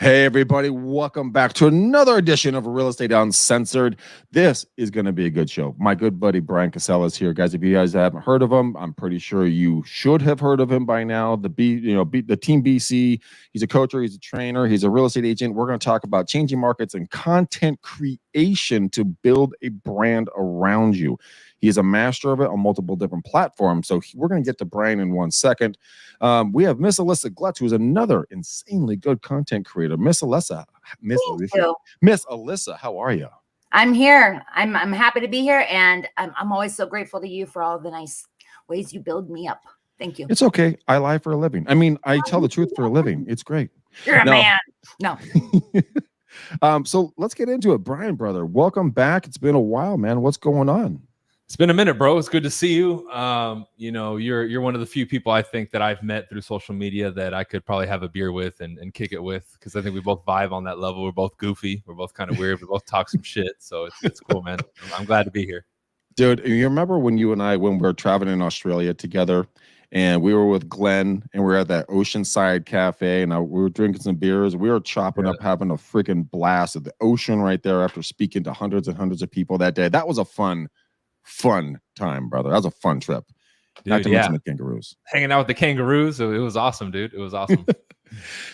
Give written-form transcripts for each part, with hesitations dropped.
Hey, everybody. Welcome back to another edition of Real Estate Uncensored. This is going to be a good show. My good buddy Brian Casella is here, guys. If you guys haven't heard of him, I'm pretty sure you should have heard of him by now. The Team BC. He's a coacher. He's a trainer. He's a real estate agent. We're going to talk about changing markets and content creation to build a brand around you. He is a master of it on multiple different platforms. So we're going to get to Brian in 1 second. We have Miss Alyssa Glutz, who is another insanely good content creator. Miss Alyssa, how are you? I'm here. I'm happy to be here, and I'm always so grateful to you for all the nice ways you build me up. Thank you. It's okay. I lie for a living. I mean, I tell the truth for a living. It's great. You're a man. No. So let's get into it. Brian, brother, welcome back. It's been a while, man. What's going on? It's been a minute, bro. It's good to see you. You're one of the few people I think that I've met through social media that I could probably have a beer with and kick it with, because I think we both vibe on that level. We're both goofy. We're both kind of weird. We both talk some shit. So it's cool, man. I'm glad to be here. Dude, you remember when you and I, when we were traveling in Australia together, and we were with Glenn, and we were at that Oceanside Cafe, and we were drinking some beers. We were chopping up, having a freaking blast at the ocean right there after speaking to hundreds and hundreds of people that day. That was a fun time, brother. That was a fun trip. Dude, not to mention the kangaroos. Hanging out with the kangaroos. It was awesome, dude. It was awesome.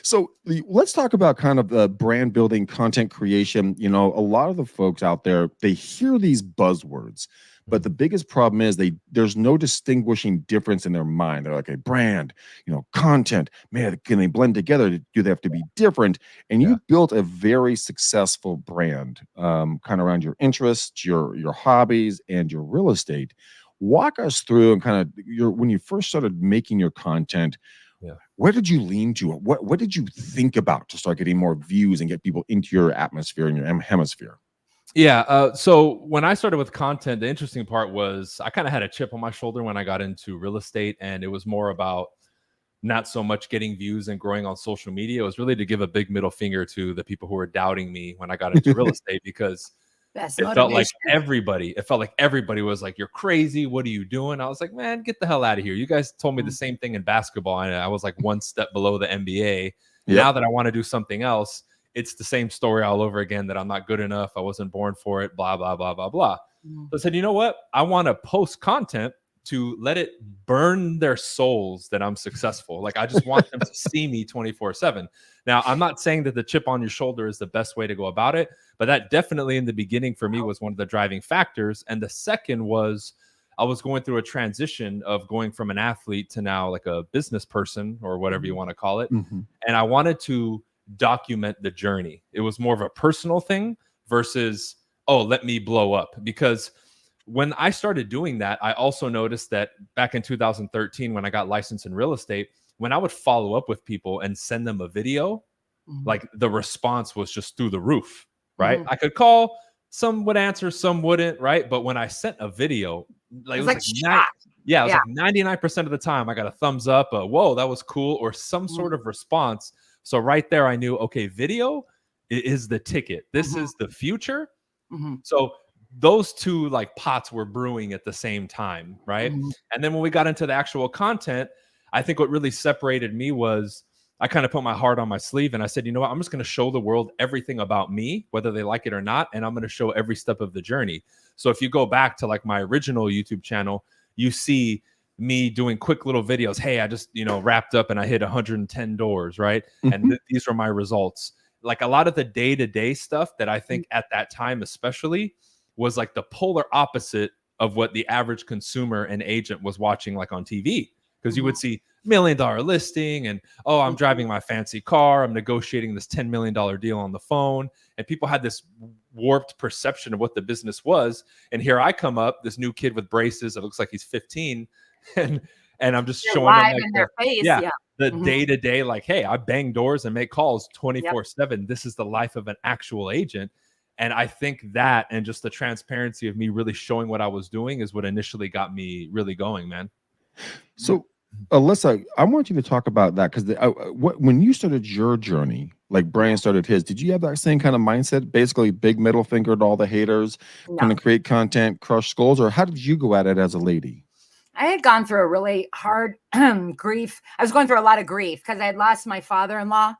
So let's talk about kind of the brand building, content creation. You know, a lot of the folks out there, they hear these buzzwords, but the biggest problem is there's no distinguishing difference in their mind. They're like, a brand, content, man, can they blend together? Do they have to be different? And you built a very successful brand, kind of around your interests, your hobbies, and your real estate. Walk us through and kind of when you first started making your content. Where did you lean to? What did you think about to start getting more views and get people into your atmosphere and your hemisphere? Yeah. So when I started with content, the interesting part was I kind of had a chip on my shoulder when I got into real estate, and it was more about not so much getting views and growing on social media. It was really to give a big middle finger to the people who were doubting me when I got into real estate, because it felt like everybody was like, "You're crazy. What are you doing?" I was like, "Man, get the hell out of here. You guys told me the same thing in basketball, and I was like one step below the NBA. Now that I want to do something else, it's the same story all over again, that I'm not good enough. I wasn't born for it, blah, blah, blah, blah, blah." So I said, you know what? I want to post content to let it burn their souls that I'm successful. Like, I just want them to see me 24/7. Now, I'm not saying that the chip on your shoulder is the best way to go about it, but that definitely in the beginning for me was one of the driving factors. And the second was I was going through a transition of going from an athlete to now like a business person, or whatever you want to call it. And I wanted to document the journey. It was more of a personal thing versus, oh, let me blow up. Because when I started doing that, I also noticed that back in 2013, when I got licensed in real estate, when I would follow up with people and send them a video, like the response was just through the roof, right? I could call, some would answer, some wouldn't, right? But when I sent a video, like, it was like 99% of the time I got a thumbs up, a whoa, that was cool, or some sort of response. So right there, I knew, okay, video is the ticket. This is the future. So those two like pots were brewing at the same time, right? And then when we got into the actual content, I think what really separated me was I kind of put my heart on my sleeve, and I said, you know what, I'm just going to show the world everything about me, whether they like it or not, and I'm going to show every step of the journey. So if you go back to like my original YouTube channel, you see me doing quick little videos. Hey, I just, wrapped up and I hit 110 doors, right? And these are my results. Like a lot of the day-to-day stuff that I think at that time especially was like the polar opposite of what the average consumer and agent was watching like on TV. Because you would see $1 million listing and, oh, I'm driving my fancy car, I'm negotiating this $10 million deal on the phone. And people had this warped perception of what the business was. And here I come up, this new kid with braces, it looks like he's 15, and I'm just showing them like in their face. The day-to-day, like, hey, I bang doors and make calls 24/7. This is the life of an actual agent. And I think that, and just the transparency of me really showing what I was doing, is what initially got me really going, man. So Alyssa, I want you to talk about that, because when you started your journey, like Brian started his, did you have that same kind of mindset? Basically, big middle finger to all the haters, kind of create content, crush skulls, or how did you go at it as a lady? I had gone through a really hard grief. I was going through a lot of grief because I had lost my father-in-law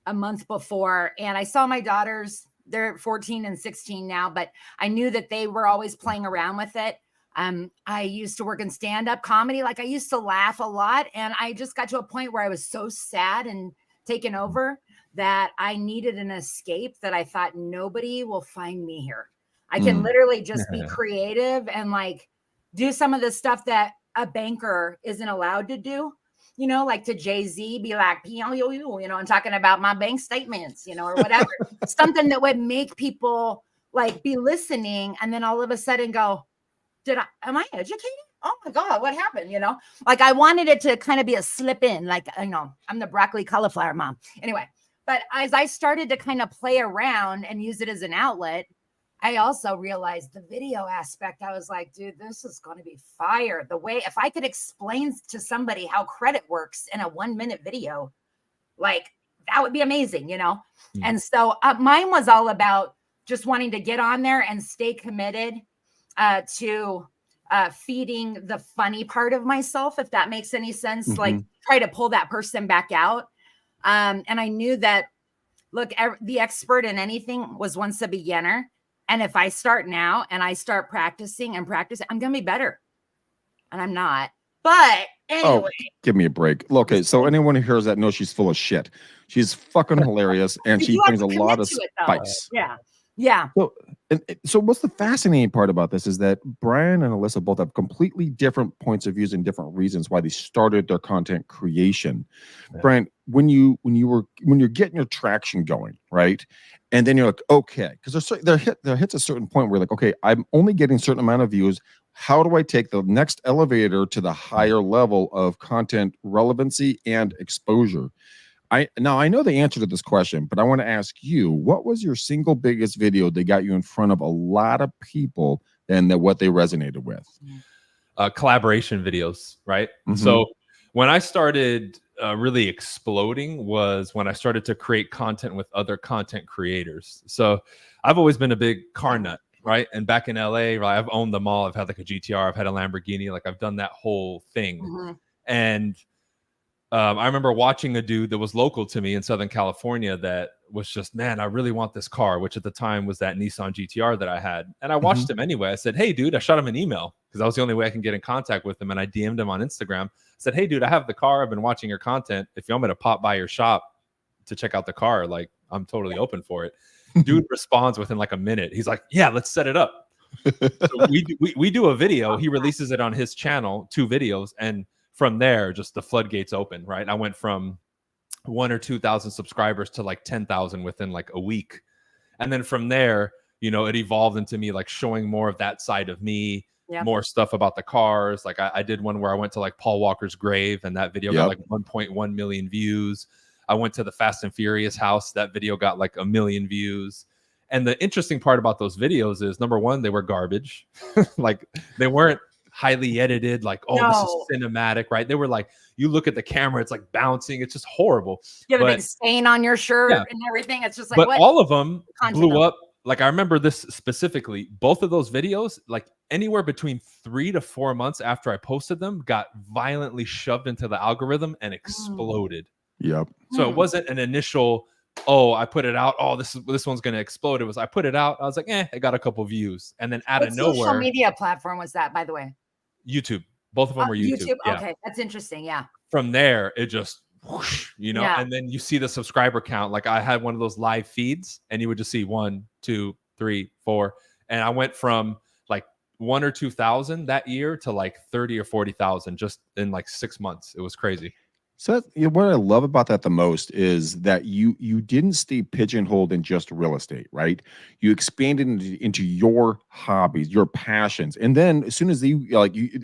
a month before, and I saw my daughters. They're 14 and 16 now, but I knew that they were always playing around with it. I used to work in stand-up comedy. Like I used to laugh a lot, and I just got to a point where I was so sad and taken over that I needed an escape, that I thought nobody will find me here. I can literally just be creative and like do some of the stuff that a banker isn't allowed to do, you know, like to Jay-Z, be like, you know, I'm talking about my bank statements, you know, or whatever, something that would make people like be listening. And then all of a sudden go, am I educated? Oh my God, what happened? You know, like I wanted it to kind of be a slip in, like, you know, I'm the broccoli cauliflower mom. Anyway, but as I started to kind of play around and use it as an outlet, I also realized the video aspect. I was like, dude, this is going to be fire. The way, if I could explain to somebody how credit works in a 1-minute video, like that would be amazing, you know? And so mine was all about just wanting to get on there and stay committed to feeding the funny part of myself, if that makes any sense, like try to pull that person back out. And I knew that, look, the expert in anything was once a beginner. And if I start now and I start practicing, I'm going to be better. And I'm not. But anyway. Oh, give me a break. Look, okay, so anyone who hears that knows she's full of shit. She's fucking hilarious, and she brings a lot of spice. Yeah. Yeah. So what's the fascinating part about this is that Brian and Alyssa both have completely different points of views and different reasons why they started their content creation. Yeah. Brian, when you're getting your traction going, right? And then you're like, okay, because there hits a certain point where you're like, okay, I'm only getting a certain amount of views. How do I take the next elevator to the higher level of content relevancy and exposure? I know the answer to this question, but I want to ask you, what was your single biggest video that got you in front of a lot of people and what they resonated with? Collaboration videos, right? So when I started really exploding was when I started to create content with other content creators. So I've always been a big car nut, right? And back in LA, right, I've owned them all. I've had like a GTR, I've had a Lamborghini, like I've done that whole thing. And I remember watching a dude that was local to me in Southern California that was just, man, I really want this car, which at the time was that Nissan GTR that I had. And I watched him anyway. I said, hey, dude, I shot him an email because that was the only way I can get in contact with him. And I DM'd him on Instagram. I said, hey, dude, I have the car. I've been watching your content. If you want me to pop by your shop to check out the car, like I'm totally open for it. Dude responds within like a minute. He's like, yeah, let's set it up. So we do a video. He releases it on his channel, 2 videos. And from there, just the floodgates open, right? I went from 1,000 or 2,000 subscribers to like 10,000 within like a week. And then from there, you know, it evolved into me like showing more of that side of me, more stuff about the cars. Like I did one where I went to like Paul Walker's grave, and that video got like 1.1 million views. I went to the Fast and Furious house. That video got like 1 million views. And the interesting part about those videos is, number one, they were garbage. Like they weren't highly edited, like, oh, this is cinematic, right? They were like, you look at the camera, it's like bouncing, it's just horrible. You have a big stain on your shirt and everything. It's just like, but all of them blew up. Like I remember this specifically, both of those videos, like anywhere between 3 to 4 months after I posted them, got violently shoved into the algorithm and exploded. So it wasn't an initial, oh, I put it out, oh, this one's gonna explode. It was, I put it out, I was like, it got a couple views, and then out of nowhere. Social media platform was that, by the way? YouTube. Both of them were YouTube. Okay, that's interesting. Yeah. From there, it just whoosh, you know, and then you see the subscriber count. Like I had one of those live feeds, and you would just see 1, 2, 3, 4, and I went from like 1,000 or 2,000 that year to like 30 or 40,000 just in like 6 months. It was crazy. So what I love about that the most is that you didn't stay pigeonholed in just real estate, right? You expanded into your hobbies, your passions, and then as soon as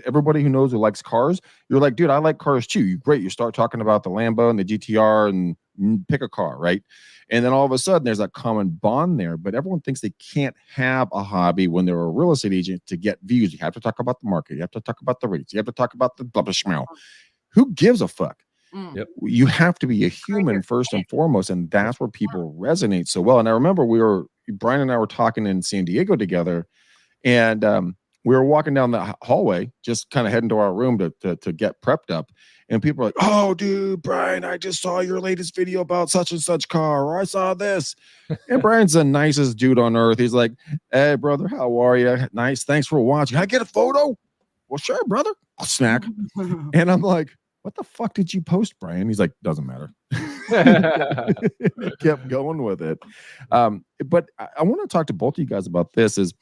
everybody who knows who likes cars, you're like, dude, I like cars too. Great, you start talking about the Lambo and the GTR and pick a car, right? And then all of a sudden there's that common bond there, but everyone thinks they can't have a hobby when they're a real estate agent to get views. You have to talk about the market, you have to talk about the rates, you have to talk about the blah blah schmel. Who gives a fuck? You have to be a human first and foremost, and that's where people resonate so well. And I remember Brian and I were talking in San Diego together, and we were walking down the hallway, just kind of heading to our room to get prepped up. and people are like, "Oh, dude, Brian, I just saw your latest video about such and such car, or I saw this." And Brian's the nicest dude on earth. He's like, "Hey, brother, how are you? Nice, thanks for watching. Can I get a photo?" "Well, sure, brother." Snack. And I'm like, "What the fuck did you post, Brian?" He's like, "Doesn't matter." Kept going with it. But I want to talk to both of you guys about this. Is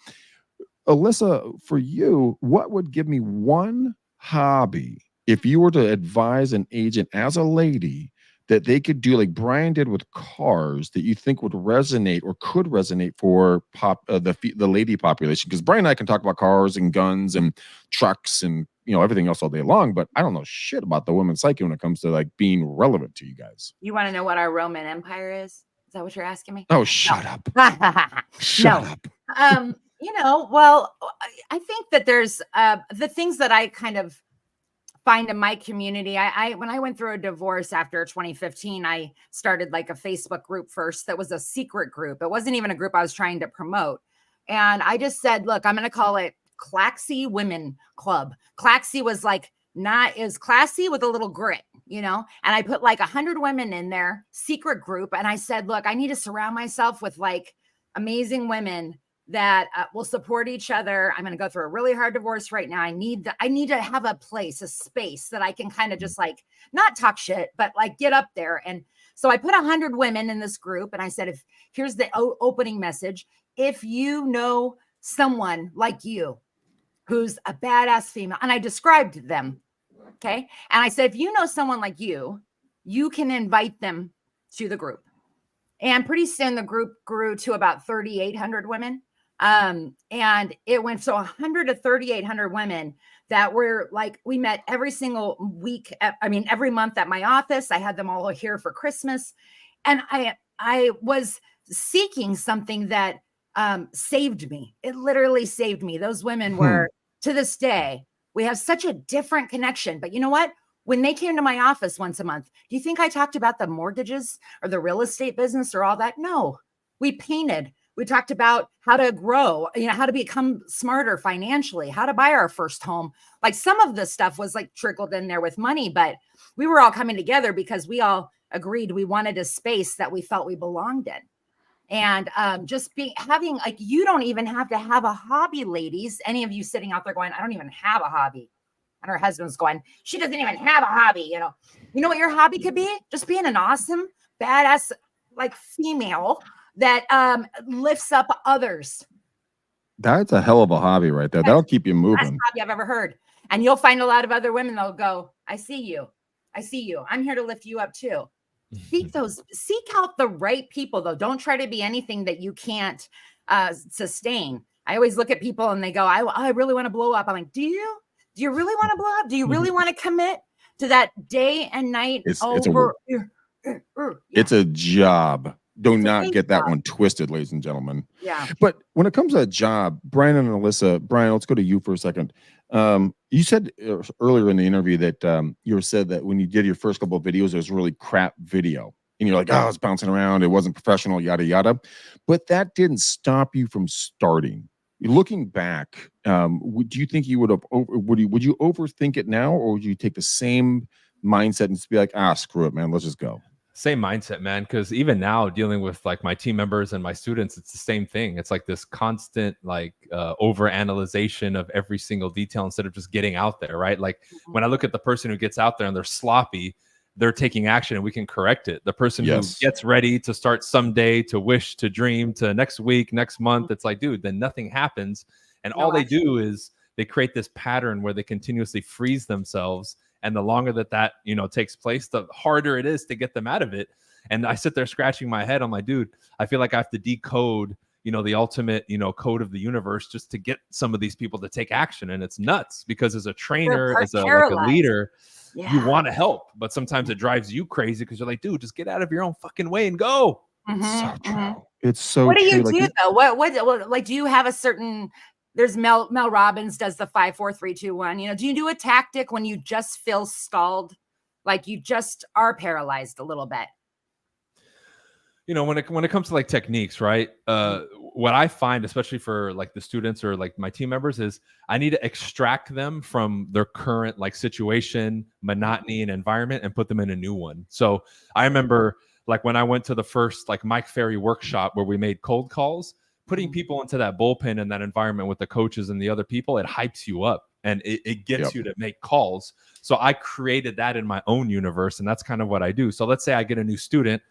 Alyssa, for you, what would give me one hobby if you were to advise an agent as a lady that they could do like Brian did with cars that you think would resonate or could resonate for the lady population? Because Brian and I can talk about cars and guns and trucks and everything else all day long, but I don't know shit about the women's psyche when it comes to like being relevant to you guys. You want to know what our Roman Empire is? Is that what you're asking me? Oh, shut up. Shut up. Well, I think that there's the things that I kind of find in my community. I when I went through a divorce after 2015, I started like a Facebook group first that was a secret group. It wasn't even a group I was trying to promote. And I just said, look, I'm going to call it Claxy Women Club. Claxy was like not as classy with a little grit, and I put like 100 women in there, secret group. And I said, look, I need to surround myself with like amazing women that will support each other. I'm going to go through a really hard divorce right now. I need to have a place, a space that I can kind of just like not talk shit, but like get up there. And so I put 100 women in this group. And I said, here's the opening message. If you know someone like you who's a badass female, and I described them. Okay. And I said, if you know someone like you can invite them to the group. And pretty soon the group grew to about 3,800 women. And it went so 100 to 3,800 women that were like, we met every single week. Every month at my office. I had them all here for Christmas. And I was seeking something that saved me. It literally saved me. Those women were, to this day, we have such a different connection. But you know what? When they came to my office once a month, do you think I talked about the mortgages or the real estate business or all that? No, we painted. We talked about how to grow, how to become smarter financially, how to buy our first home. Like some of the stuff was like trickled in there with money, but we were all coming together because we all agreed we wanted a space that we felt we belonged in. And having like, you don't even have to have a hobby, ladies. Any of you sitting out there going, I don't even have a hobby. And her husband's going, she doesn't even have a hobby. You know what your hobby could be? Just being an awesome, badass, like female that lifts up others. That's a hell of a hobby right there. That'll keep you moving. Best hobby I've ever heard. And you'll find a lot of other women that'll go, I see you. I'm here to lift you up too. Seek out the right people though. Don't try to be anything that you can't sustain. I always look at people and they go, I really want to blow up. I'm like, do you really want to blow up? Do you really want to commit to that day and night? It's a job. Do not get that one twisted, ladies and gentlemen. Yeah. But when it comes to a job, Brian and Alyssa, Brian, let's go to you for a second. You said earlier in the interview that you said that when you did your first couple of videos, it was really crap video. And you're like, oh, it's bouncing around. It wasn't professional, yada, yada. But that didn't stop you from starting. Looking back, do you think you would you overthink it now, or would you take the same mindset and just be like, screw it, man, let's just go? Same mindset, man. Because even now, dealing with like my team members and my students, it's the same thing. It's like this constant like over analyzation of every single detail instead of just getting out there, right? Like when I look at the person who gets out there and they're sloppy, they're taking action and we can correct it. The person who gets ready to start someday, to wish, to dream, to next week, next month, it's like, dude, then nothing happens. And all they do is they create this pattern where they continuously freeze themselves. And the longer that takes place, the harder it is to get them out of it. And I sit there scratching my head. I'm like, dude, I feel like I have to decode, the ultimate, code of the universe just to get some of these people to take action. And it's nuts because as a trainer, as a leader, you want to help, but sometimes it drives you crazy because you're like, dude, just get out of your own fucking way and go. So true. It's so what do you true. do though? What like, do you have a certain, there's Mel Robbins does the 5, 4, 3, 2, 1. Do you do a tactic when you just feel stalled? Like you just are paralyzed a little bit? When it comes to like techniques, right? what I find, especially for like the students or like my team members, is I need to extract them from their current like situation, monotony, and environment, and put them in a new one. So I remember like when I went to the first like Mike Ferry workshop where we made cold calls, putting people into that bullpen and that environment with the coaches and the other people, it hypes you up and it gets you to make calls. So I created that in my own universe, and that's kind of what I do. So let's say I get a new student,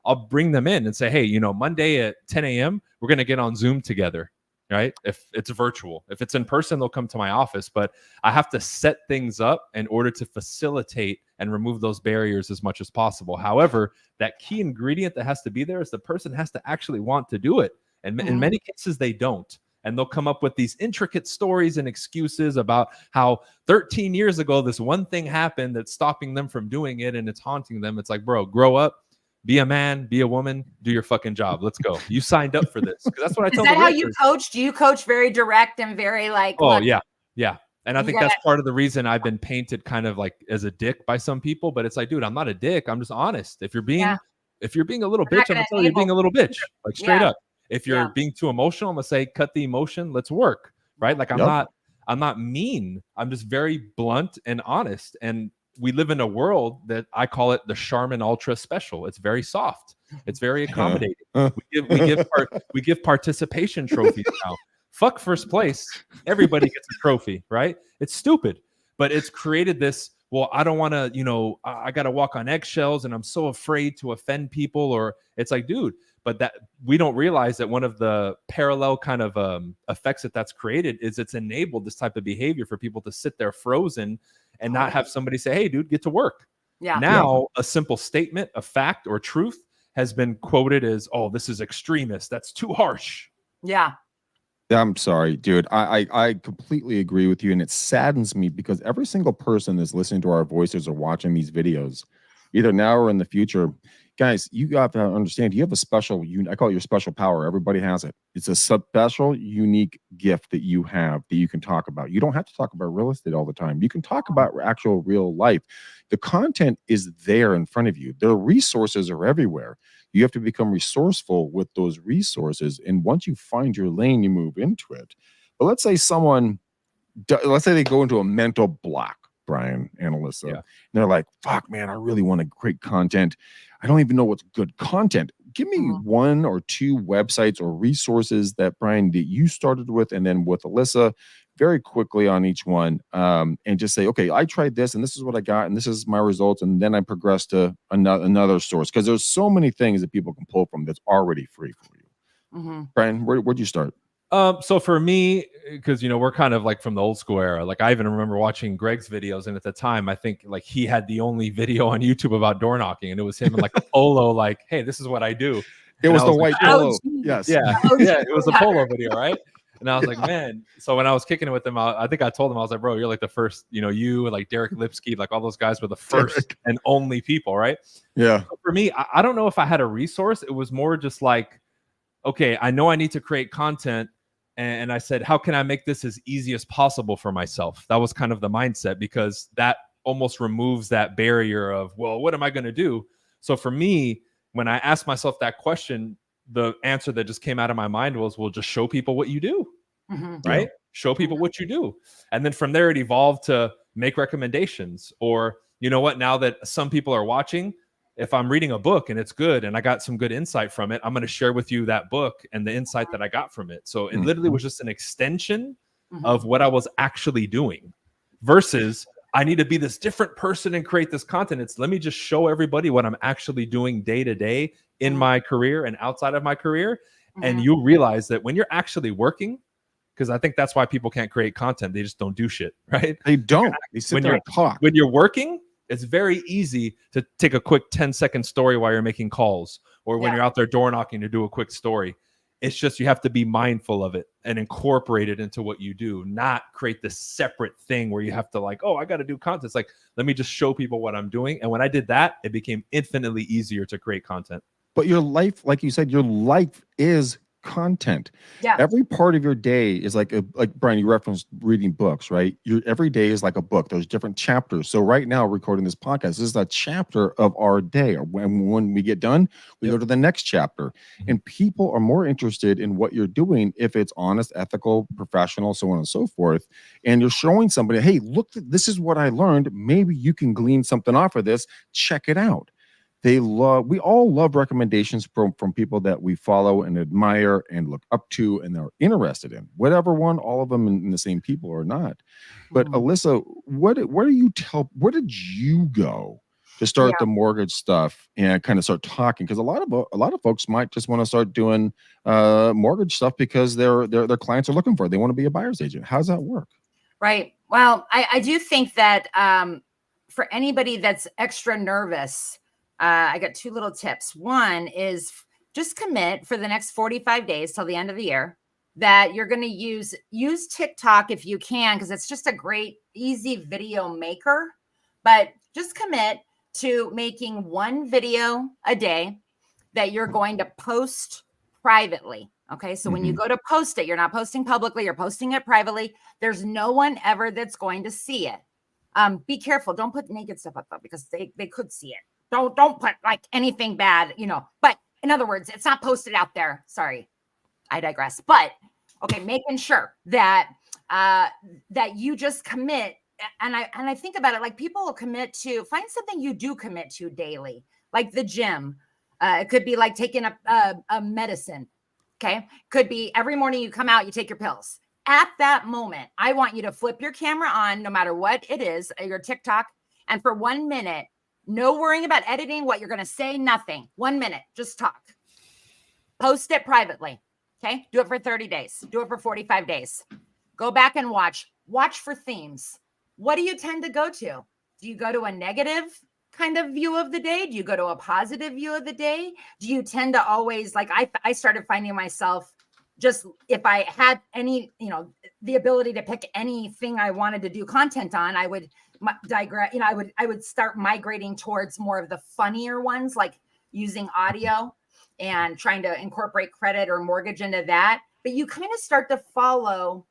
I'll bring them in and say, hey, you know, Monday at 10 a.m., we're going to get on Zoom together, right? If it's virtual. If it's in person, they'll come to my office, but I have to set things up in order to facilitate and remove those barriers as much as possible. However, that key ingredient that has to be there is the person has to actually want to do it. And in many cases, they don't. And they'll come up with these intricate stories and excuses about how 13 years ago, this one thing happened that's stopping them from doing it, and it's haunting them. It's like, bro, grow up. Be a man, be a woman, do your fucking job. Let's go. You signed up for this. Because that's what I tell them. Is that how you coach? Do you coach very direct and very like? Oh, yeah. Yeah. And I think that's part of the reason I've been painted kind of like as a dick by some people. But it's like, dude, I'm not a dick. I'm just honest. If you're being a little bitch, I'm gonna tell you you're being a little bitch. Like straight up. If you're being too emotional, I'm gonna say, cut the emotion. Let's work. Right. Like I'm not mean. I'm just very blunt and honest. And we live in a world that I call it the Charmin Ultra Special. It's very soft. It's very accommodating. We give participation trophies now. Fuck first place. Everybody gets a trophy, right? It's stupid, but it's created this. Well, I don't want to, you know, I got to walk on eggshells, and I'm so afraid to offend people. Or it's like, dude, but that we don't realize that one of the parallel kind of effects that's created is it's enabled this type of behavior for people to sit there frozen and not have somebody say, hey, dude, get to work. Yeah. Now, a simple statement, a fact or truth has been quoted as, oh, this is extremist. That's too harsh. Yeah. I'm sorry, dude. I completely agree with you. And it saddens me because every single person that's listening to our voices or watching these videos, either now or in the future, guys, you have to understand, you have a special, I call it your special power. Everybody has it. It's a special, unique gift that you have that you can talk about. You don't have to talk about real estate all the time. You can talk about actual real life. The content is there in front of you. The resources are everywhere. You have to become resourceful with those resources. And once you find your lane, you move into it. But let's say they go into a mental block, Brian and Alyssa. And they're like, fuck, man, I really want to create content. I don't even know what's good content. Give me one or two websites or resources that, Brian, that you started with, and then with Alyssa, very quickly on each one, and just say, okay, I tried this, and this is what I got, and this is my results, and then I progressed to another source, because there's so many things that people can pull from that's already free for you. Brian, where'd you start? So for me, because you know we're kind of like from the old school era. Like I even remember watching Greg's videos, and at the time, I think like he had the only video on YouTube about door knocking, and it was him in like a polo, like, "Hey, this is what I do." It was the white polo. Yes, yeah, it was a polo video, right? And I was like, man. So when I was kicking it with him, I think I told him, I was like, bro, you're like the first. You know, you like Derek Lipsky, like all those guys were the first and only people, right? Yeah. So for me, I don't know if I had a resource. It was more just like, okay, I know I need to create content. And I said, how can I make this as easy as possible for myself? That was kind of the mindset, because that almost removes that barrier of, well, what am I going to do? So for me, when I asked myself that question, the answer that just came out of my mind was, well, just show people what you do, right? Yeah. Show people what you do. And then from there, it evolved to make recommendations, or, you know what, now that some people are watching, if I'm reading a book and it's good and I got some good insight from it, I'm going to share with you that book and the insight that I got from it. So it literally was just an extension of what I was actually doing, versus I need to be this different person and create this content. It's let me just show everybody what I'm actually doing day to day in my career and outside of my career. And you realize that when you're actually working, because I think that's why people can't create content. They just don't do shit, right? They don't. They sit there and talk. When you're working, it's very easy to take a quick 10-second story while you're making calls, or when you're out there door knocking to do a quick story. It's just you have to be mindful of it and incorporate it into what you do, not create this separate thing where you have to like, oh, I got to do content. It's like, let me just show people what I'm doing. And when I did that, it became infinitely easier to create content. But your life, like you said, your life is content. Yeah. Every part of your day is like Brian, you referenced reading books, right? Your every day is like a book. There's different chapters. So right now, recording this podcast, this is a chapter of our day. Or when we get done, we go to the next chapter. And people are more interested in what you're doing if it's honest, ethical, professional, so on and so forth. And you're showing somebody, hey, look, this is what I learned. Maybe you can glean something off of this. Check it out. We all love recommendations from people that we follow and admire and look up to and are interested in, whatever one, all of them in the same people or not. But Alyssa, where did you go to start the mortgage stuff and kind of start talking? Because a lot of folks might just want to start doing mortgage stuff because their clients are looking for it. They want to be a buyer's agent. How does that work? Right. Well, I do think that for anybody that's extra nervous, I got two little tips. One is just commit for the next 45 days till the end of the year that you're going to use TikTok if you can, because it's just a great, easy video maker. But just commit to making one video a day that you're going to post privately. Okay. So when you go to post it, you're not posting publicly, you're posting it privately. There's no one ever that's going to see it. Be careful. Don't put naked stuff up though, because they could see it. Don't put like anything bad, but in other words, it's not posted out there. Sorry, I digress. But okay, making sure that that you just commit. And I think about it, like people will commit to find something you do commit to daily, like the gym. It could be like taking a medicine. Okay. Could be every morning you come out, you take your pills. At that moment, I want you to flip your camera on, no matter what it is, your TikTok. And for 1 minute, no worrying about editing, what you're going to say, nothing. 1 minute, just talk. Post it privately. Okay. Do it for 30 days. Do it for 45 days. Go back and watch for themes. What do you tend to go to? Do you go to a negative kind of view of the day? Do you go to a positive view of the day? Do you tend to always, like I started finding myself, just if I had any, the ability to pick anything I wanted to do content on, I would digress, I would start migrating towards more of the funnier ones, like using audio and trying to incorporate credit or mortgage into that. But you kind of start to follow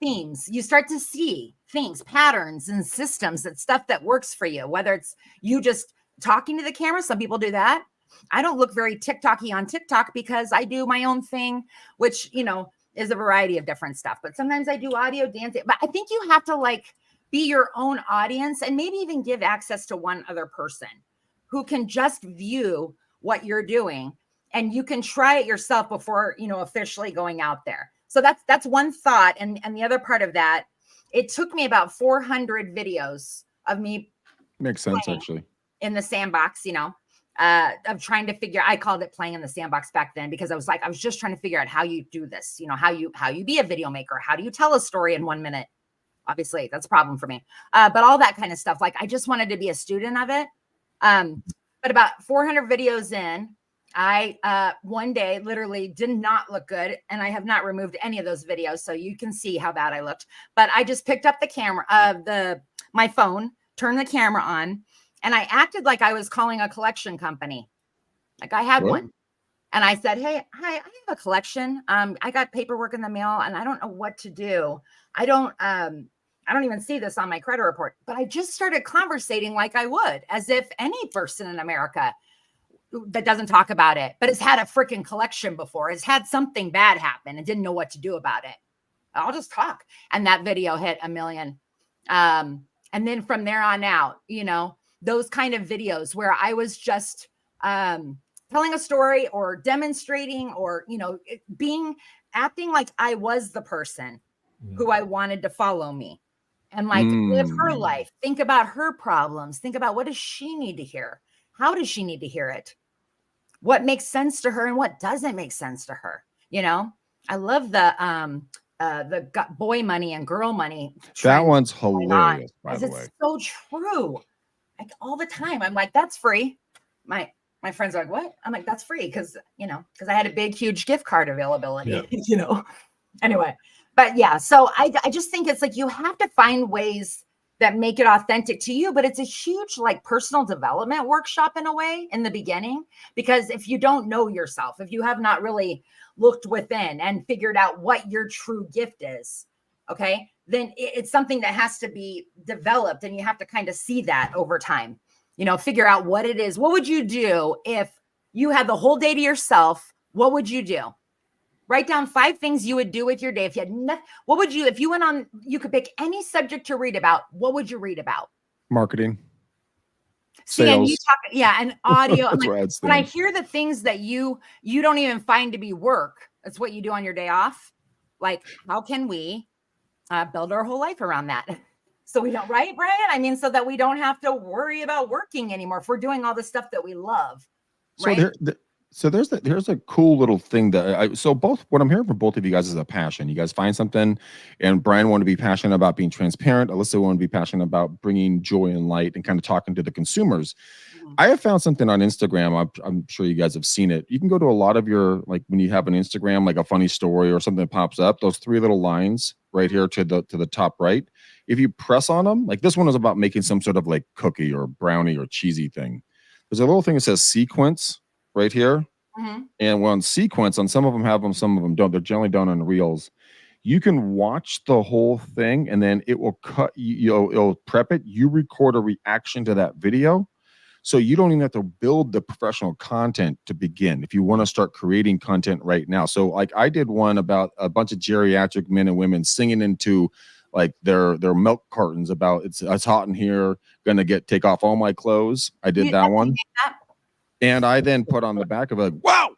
themes. You start to see things, patterns and systems, that stuff that works for you, whether it's you just talking to the camera. Some people do that. I don't look very TikTok-y on TikTok because I do my own thing, which, is a variety of different stuff. But sometimes I do audio, dancing. But I think you have to be your own audience and maybe even give access to one other person who can just view what you're doing, and you can try it yourself before, officially going out there. So that's one thought. And the other part of that, it took me about 400 videos of me. Makes sense, actually. In the sandbox, of trying to figure, I called it playing in the sandbox back then, because I was just trying to figure out how you do this, how you be a video maker, how do you tell a story in 1 minute? Obviously that's a problem for me. But all that kind of stuff, I just wanted to be a student of it. But about 400 videos in, I one day literally did not look good, and I have not removed any of those videos, so you can see how bad I looked. But I just picked up the camera, my phone, turned the camera on, and I acted like I was calling a collection company, like I had one. And I said, "Hey, hi, I have a collection. I got paperwork in the mail, and I don't know what to do. I don't even see this on my credit report." But I just started conversating like I would, as if any person in America that doesn't talk about it, but has had a freaking collection before, has had something bad happen and didn't know what to do about it. I'll just talk. And that video hit 1 million. And then from there on out, those kind of videos where I was just telling a story or demonstrating or, acting like I was the person who I wanted to follow me, and live her life, think about her problems, think about what does she need to hear? How does she need to hear it? What makes sense to her and what doesn't make sense to her? I love the boy money and girl money. That one's hilarious, by the way. It's so true. All the time. I'm like, that's free. My friends are like, what? I'm like, that's free. Cause I had a big, huge gift card availability, anyway. But yeah, so I just think it's like, you have to find ways that make it authentic to you. But it's a huge like personal development workshop in a way in the beginning, because if you don't know yourself, if you have not really looked within and figured out what your true gift is, okay, then it's something that has to be developed, and you have to kind of see that over time, you know, figure out what it is. What would you do if you had the whole day to yourself? What would you do? Write down 5 things you would do with your day. If you had what would you, if you went on, you could pick any subject to read about, what would you read about? Marketing. See, Sales. and you talk, yeah, and audio. That's Like, where I'd when I stand. hear the things that you don't even find to be work, that's what you do on your day off. Like, how can we build our whole life around that? So we don't, right, Brian? I mean, so that we don't have to worry about working anymore if we're doing all the stuff that we love, So right? there's a cool little thing that so both what I'm hearing from both of you guys is a passion. You guys find something, and Brian wanted to be passionate about being transparent. Alyssa wanted to be passionate about bringing joy and light and kind of talking to the consumers. Mhm. I have found something on Instagram. I'm sure you guys have seen it. You can go to a lot of your, like when you have an Instagram, like a funny story or something that pops up, those 3 little lines right here to the top right. If you press on them, like this one is about making some sort of like cookie or brownie or cheesy thing. There's a little thing that says sequence right here. Mhm. And on sequence, on some of them have them, some of them don't. They're generally done on reels. You can watch the whole thing, and then it will cut you. It'll prep it. You record a reaction to that video, so you don't even have to build the professional content to begin. If you want to start creating content right now, so like I did one about a bunch of geriatric men and women singing into like their milk cartons about it's hot in here, gonna take off all my clothes. I did that one. And I then put on the back of it, wow,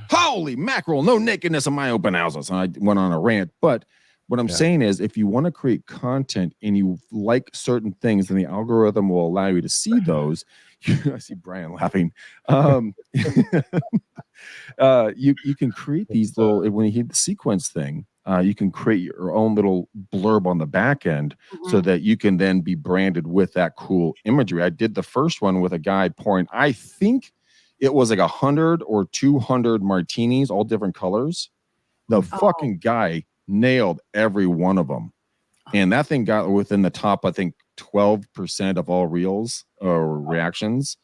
holy mackerel, no nakedness in my open houses. And I went on a rant. But what I'm saying is, if you want to create content and you like certain things, then the algorithm will allow you to see those. I see Brian laughing. You can create these little, when you hit the sequence thing, you can create your own little blurb on the back end so that you can then be branded with that cool imagery. I did the first one with a guy pouring, I think it was like 100 or 200 martinis, all different colors. The fucking guy nailed every one of them. And that thing got within the top, I think, 12% of all reels or reactions.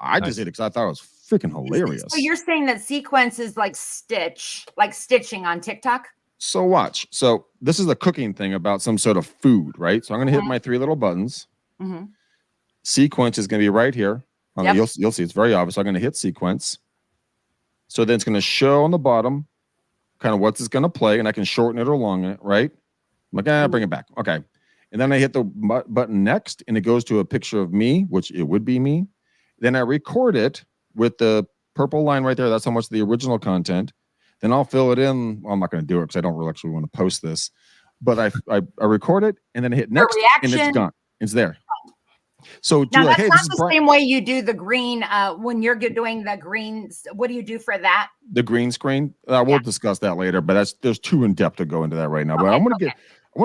I just did it because I thought it was freaking hilarious. So you're saying that sequence is like stitching on TikTok? So watch. So this is a cooking thing about some sort of food, right? So I'm going to hit my 3 little buttons. Sequence is going to be right here. Yep. You'll see it's very obvious. I'm going to hit sequence. So then it's going to show on the bottom kind of what's it's going to play, and I can shorten it or longen it, right? I'm like, bring it back. Okay. And then I hit the button next, and it goes to a picture of me, which it would be me. Then I record it with the purple line right there. That's how much of the original content. Then I'll fill it in. Well, I'm not going to do it because I don't really actually want to post this. But I record it, and then I hit next, and it's gone. It's there. So now like, that's hey, not this is the same way you do the green when you're doing the green. What do you do for that? The green screen. We'll discuss that later, but there's too in depth to go into that right now. But I want to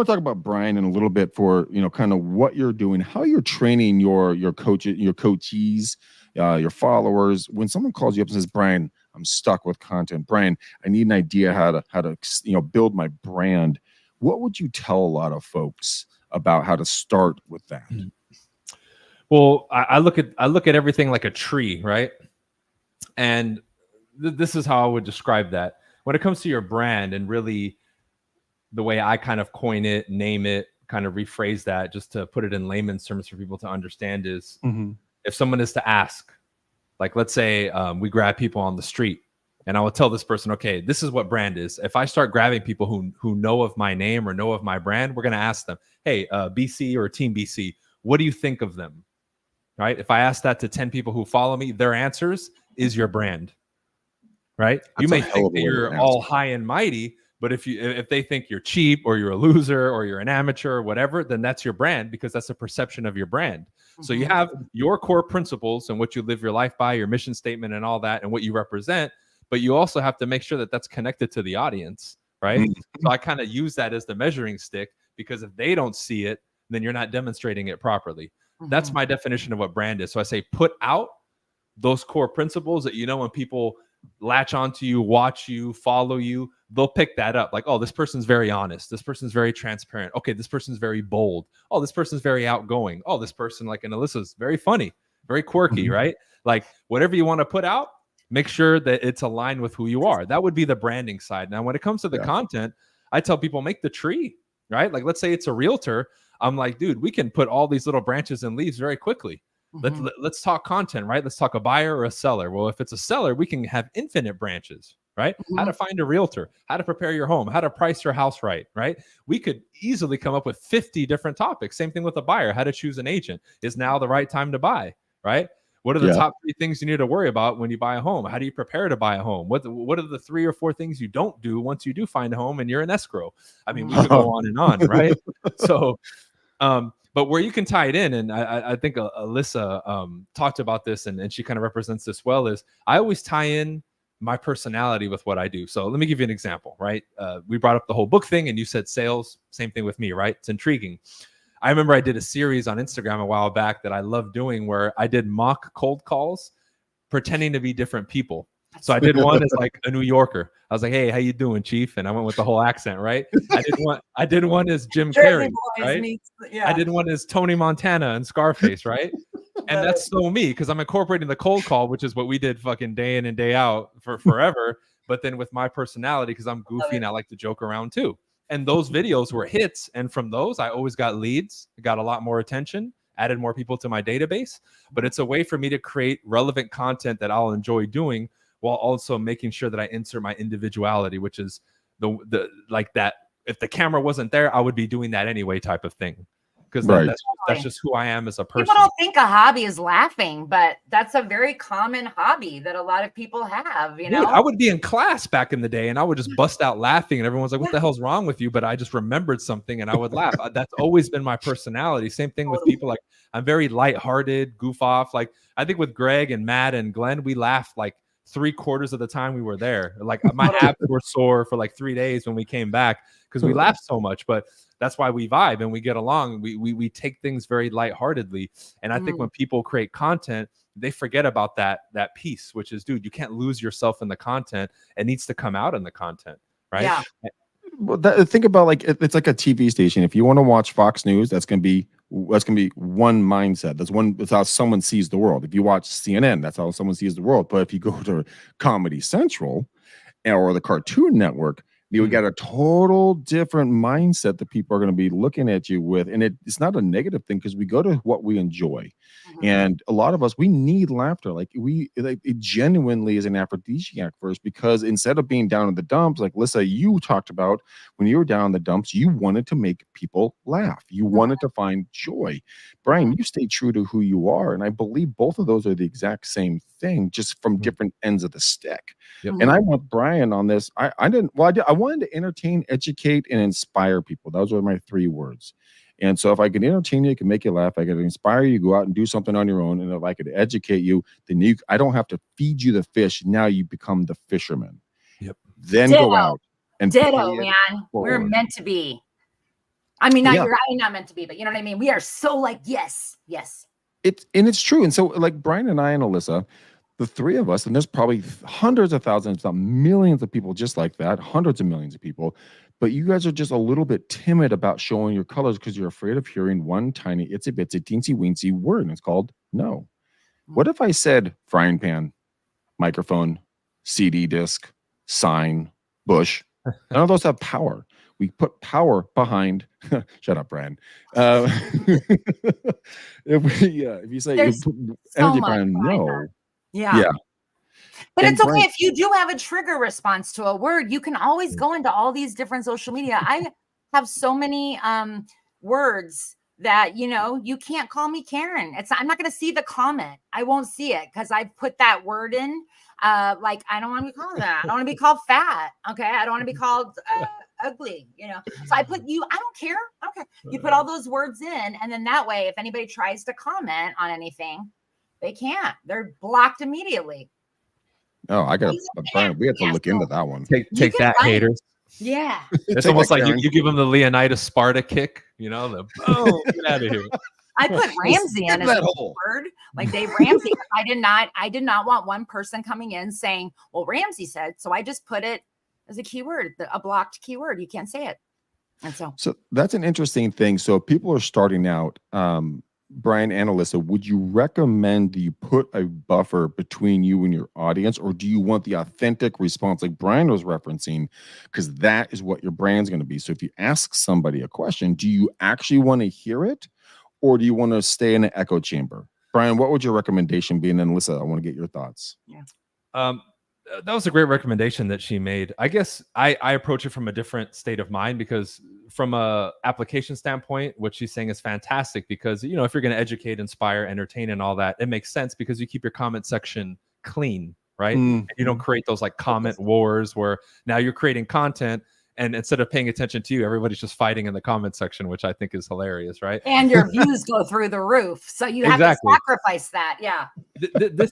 talk about Brian in a little bit for kind of what you're doing, how you're training your coaches, your coachees, your followers. When someone calls you up and says, Brian, I'm stuck with content. Brian, I need an idea how to build my brand. What would you tell a lot of folks about how to start with that? Well, I look at everything like a tree, right? And this is how I would describe that. When it comes to your brand, and really the way I kind of coin it, name it, kind of rephrase that, just to put it in layman's terms for people to understand, is if someone is to ask, like let's say we grab people on the street, and I will tell this person, okay, this is what brand is. If I start grabbing people who know of my name or know of my brand, we're going to ask them, hey, BC or Team BC, what do you think of them? Right? If I ask that to 10 people who follow me, their answers is your brand. Right? You may think that you're all high and mighty, but if they think you're cheap or you're a loser or you're an amateur or whatever, then that's your brand, because that's a perception of your brand. So you have your core principles and what you live your life by, your mission statement and all that, and what you represent, but you also have to make sure that that's connected to the audience, right? So I kind of use that as the measuring stick, because if they don't see it, then you're not demonstrating it properly. That's my definition of what brand is. So I say put out those core principles that when people latch onto you, watch you, follow you, they'll pick that up. Like, oh, this person's very honest. This person's very transparent. Okay, this person's very bold. Oh, this person's very outgoing. Oh, this person, like, and Alyssa's very funny, very quirky, right? Like, whatever you want to put out, make sure that it's aligned with who you are. That would be the branding side. Now, when it comes to the content, I tell people, make the tree, right? Like, let's say it's a realtor. I'm like, dude, we can put all these little branches and leaves very quickly. Let's talk content, right? Let's talk a buyer or a seller. Well, if it's a seller, we can have infinite branches, right? How to find a realtor, how to prepare your home, how to price your house right? We could easily come up with 50 different topics. Same thing with a buyer, how to choose an agent. Is now the right time to buy, right? What are the top 3 things you need to worry about when you buy a home? How do you prepare to buy a home? What are the 3 or 4 things you don't do once you do find a home and you're in escrow? I mean, we could go on and on, right? So, but where you can tie it in, and I think Alyssa talked about this, and she kind of represents this well, is I always tie in my personality with what I do. So let me give you an example, right? We brought up the whole book thing, and you said sales. Same thing with me, right? It's intriguing. I remember I did a series on Instagram a while back that I love doing, where I did mock cold calls, pretending to be different people. So I did one as like a New Yorker. I was like, "Hey, how you doing, Chief?" And I went with the whole accent, right? I did one as Jim Carrey, right? I did one as Tony Montana and Scarface, right? And that's so me, because I'm incorporating the cold call, which is what we did fucking day in and day out for forever. But then with my personality, because I'm goofy and I like to joke around too. And those videos were hits. And from those, I always got leads, got a lot more attention, added more people to my database. But it's a way for me to create relevant content that I'll enjoy doing, while also making sure that I insert my individuality, which is the like that. If the camera wasn't there, I would be doing that anyway type of thing. Because that's just who I am as a person. People don't think a hobby is laughing, but that's a very common hobby that a lot of people have, you know? Dude, I would be in class back in the day and I would just bust out laughing and everyone's like, what the hell's wrong with you? But I just remembered something and I would laugh. That's always been my personality. Same thing with people. Like, I'm very lighthearted, goof off. Like, I think with Greg and Matt and Glenn, we laughed like 3/4 of the time we were there. Like, my abs were sore for like 3 days when we came back because we laughed so much. But that's why we vibe and we get along. We take things very lightheartedly. And I think when people create content, they forget about that piece, which is, dude, you can't lose yourself in the content. It needs to come out in the content, right? Yeah. Well, think about, like, it's like a TV station. If you want to watch Fox News, that's gonna be one mindset. That's how someone sees the world. If you watch CNN, that's how someone sees the world. But if you go to Comedy Central or the Cartoon Network, you got a total different mindset that people are going to be looking at you with. And it's not a negative thing, because we go to what we enjoy. And a lot of us, we need laughter. Like, it genuinely is an aphrodisiac for us, because instead of being down in the dumps, like Lissa, you talked about, when you were down in the dumps, you wanted to make people laugh. You wanted to find joy. Brian, you stay true to who you are. And I believe both of those are the exact same thing, just from different ends of the stick. And I want Brian on this. I wanted to entertain, educate, and inspire people. Those were my 3 words. And so if I can entertain you, I can make you laugh, I can inspire you, go out and do something on your own. And if I could educate you, then I don't have to feed you the fish. Now you become the fisherman. Then go out and ditto, man. We're meant to be. I mean, you're not meant to be, but you know what I mean? We are so like, yes. It's true. And so, like, Brian and I and Alyssa, the 3 of us, and there's probably hundreds of thousands, if not millions of people just like that, hundreds of millions of people. But you guys are just a little bit timid about showing your colors because you're afraid of hearing one tiny itsy bitsy teensy weensy word, and it's called no. What if I said frying pan, microphone, CD disc, sign, bush? None of those have power. We put power behind. Shut up, Brian. If you say you put energy behind no. Yeah. But it's okay if you do have a trigger response to a word. You can always go into all these different social media. I have so many words that, you can't call me Karen. I'm not going to see the comment. I won't see it because I put that word in. Like, I don't want to be called that. I don't want to be called fat. Okay. I don't want to be called ugly, So I put you, I don't care. Okay. You put all those words in. And then that way, if anybody tries to comment on anything, they can't. They're blocked immediately. Oh, Brian, we have to look into that one. Take that, haters. Yeah. It's almost like you give them the Leonidas Sparta kick, get out of here. I put Ramsey Skip in as that a hole. word, like Dave Ramsey. I did not want one person coming in saying, well, Ramsey said, so I just put it as a keyword, a blocked keyword. You can't say it. And So that's an interesting thing. So if people are starting out, Brian and Alyssa, would you recommend that you put a buffer between you and your audience, or do you want the authentic response like Brian was referencing? Because that is what your brand's going to be. So if you ask somebody a question, do you actually want to hear it, or do you want to stay in an echo chamber? Brian, what would your recommendation be? And then Alyssa, I want to get your thoughts. That was a great recommendation that she made. I guess I approach it from a different state of mind, because from a application standpoint, what she's saying is fantastic, because, you know, if you're going to educate, inspire, entertain, and all that, it makes sense because you keep your comment section clean, right? And you don't create those like comment wars where now you're creating content and instead of paying attention to you, everybody's just fighting in the comment section, which I think is hilarious, right? and your views go through the roof. So you have to sacrifice that. Yeah.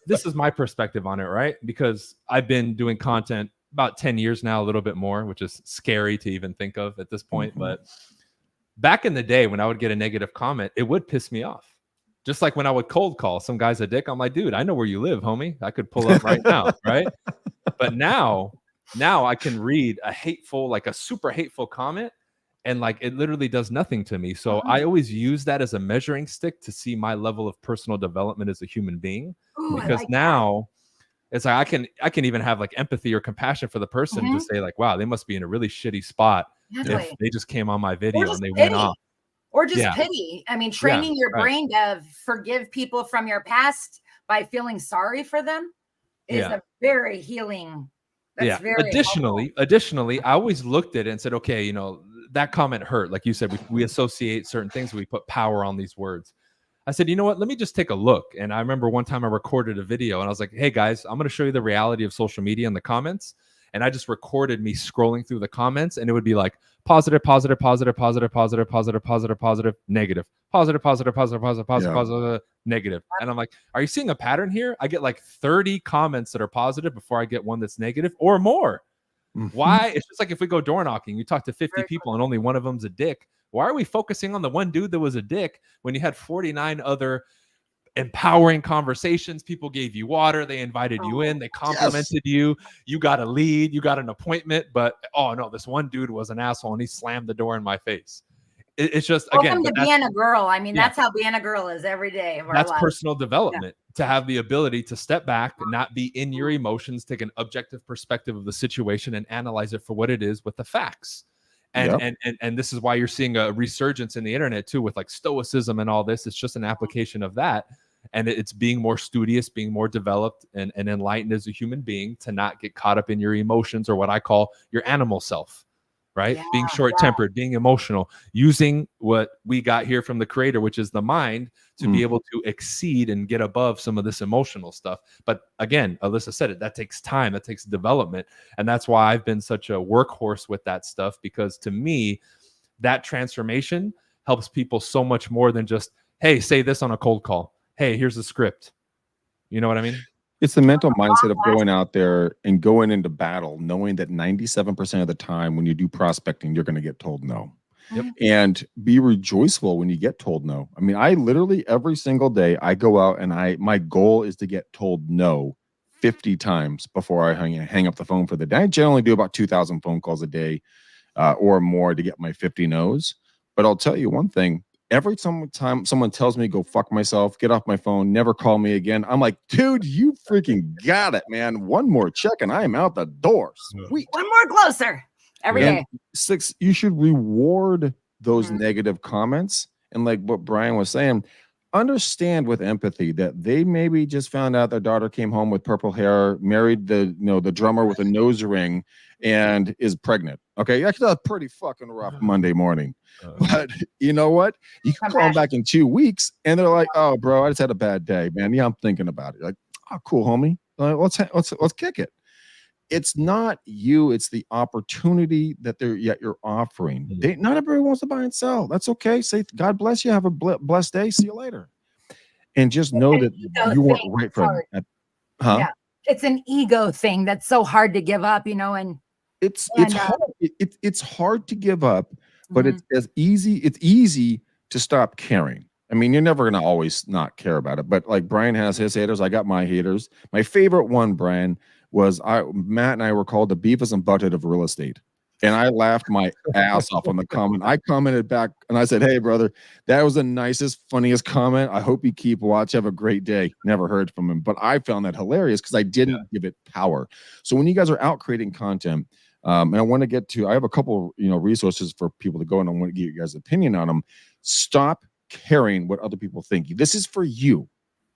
This is my perspective on it, right? Because I've been doing content about 10 years now, a little bit more, which is scary to even think of at this point. But back in the day when I would get a negative comment, it would piss me off. Just like when I would cold call some guy's a dick, I'm like, dude, I know where you live, homie. I could pull up right now, right? But now I can read a hateful, like a super hateful comment, and like it literally does nothing to me. So I always use that as a measuring stick to see my level of personal development as a human being. Ooh, because now it's like I can even have like empathy or compassion for the person to say like, wow, they must be in a really shitty spot if they just came on my video and they went off. Or just pity. I mean, training your brain to forgive people from your past by feeling sorry for them is a very healing. That's very Additionally, I always looked at it and said, okay, you know, that comment hurt. Like you said, we associate certain things. We put power on these words. I said, you know what? Let me just take a look. And I remember one time I recorded a video and I was like, hey guys, I'm going to show you the reality of social media in the comments. And I just recorded me scrolling through the comments, and it would be like positive, positive, positive, positive, positive, positive, positive, positive, negative, positive, positive, positive, positive, positive, positive, negative. And I'm like, are you seeing a pattern here? I get like 30 comments that are positive before I get one that's negative or more. Why? It's just like if we go door knocking, you talk to 50 people and only one of them's a dick. Why are we focusing on the one dude that was a dick when you had 49 other empowering conversations? People gave you water, they invited you in, they complimented you, you got a lead, you got an appointment, but oh no, this one dude was an asshole and he slammed the door in my face. It's just welcome to being a girl. I mean, that's how being a girl is every day of our that's life. Personal development, to have the ability to step back and not be in your emotions, take an objective perspective of the situation and analyze it for what it is with the facts. And this is why you're seeing a resurgence in the internet too, with like stoicism and all this. It's just an application of that. And it's being more studious, being more developed and enlightened as a human being, to not get caught up in your emotions, or what I call your animal self, right? Being short-tempered, being emotional, using what we got here from the creator, which is the mind, to be able to exceed and get above some of this emotional stuff. But again, Alyssa said it, that takes time, that takes development. And that's why I've been such a workhorse with that stuff, because to me, that transformation helps people so much more than just, hey, say this on a cold call. Hey, here's the script. You know what I mean? It's the mental mindset of going out there and going into battle, knowing that 97% of the time when you do prospecting, you're going to get told no. And be rejoiceful when you get told no. I mean, I literally every single day I go out and my goal is to get told no 50 times before I hang up the phone for the day. I generally do about 2,000 phone calls a day or more to get my 50 no's. But I'll tell you one thing. Every time someone tells me go fuck myself, get off my phone, never call me again, I'm like, dude, you freaking got it, man. One more check and I am out the door. Sweet. One more closer every day. 6, you should reward those negative comments. And like what Brian was saying, understand with empathy that they maybe just found out their daughter came home with purple hair, married the drummer with a nose ring, and is pregnant. Okay, that's a pretty fucking rough Monday morning. But you know what? You can call them back in 2 weeks, and they're like, "Oh, bro, I just had a bad day, man. Yeah, I'm thinking about it." Like, "Oh, cool, homie. Let's kick it." It's not you; it's the opportunity that you're offering. Not everybody wants to buy and sell. That's okay. Say, "God bless you. Have a blessed day. See you later." And just know that you weren't right for them. Yeah, it's an ego thing that's so hard to give up, and it's hard. It's hard to give up, but it's easy to stop caring. I mean, you're never going to always not care about it, but like Brian has his haters. I got my haters. My favorite one, Brian, was Matt and I were called the Beavis and Butthead of real estate. And I laughed my ass off on the comment. I commented back and I said, "Hey, brother, that was the nicest, funniest comment. I hope you keep watch. Have a great day." Never heard from him, but I found that hilarious because I didn't give it power. So when you guys are out creating content, and I want to get to, I have a couple, resources for people to go, and I want to get you guys' opinion on them. Stop caring what other people think. This is for you.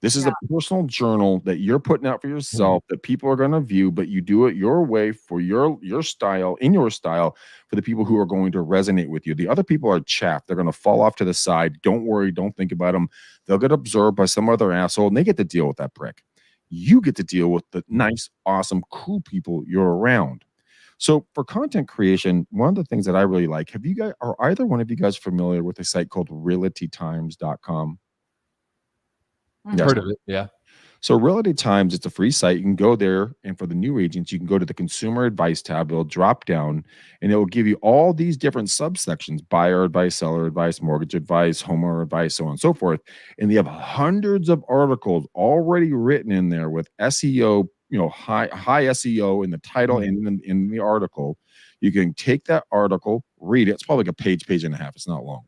This is a personal journal that you're putting out for yourself that people are going to view, but you do it your way for your style, in your style, for the people who are going to resonate with you. The other people are chaff. They're going to fall off to the side. Don't worry. Don't think about them. They'll get absorbed by some other asshole, and they get to deal with that prick. You get to deal with the nice, awesome, cool people you're around. So for content creation, one of the things that I really like, are either one of you guys familiar with a site called realtytimes.com? Mhm. Heard of it? Yeah. So Realty Times, it's a free site. You can go there, and for the new agents, you can go to the consumer advice tab. It'll drop down, and it will give you all these different subsections: buyer advice, seller advice, mortgage advice, homeowner advice, so on and so forth. And they have hundreds of articles already written in there with SEO, high SEO in the title and in the article. You can take that article, read it. It's probably like a page and a half. It's not long.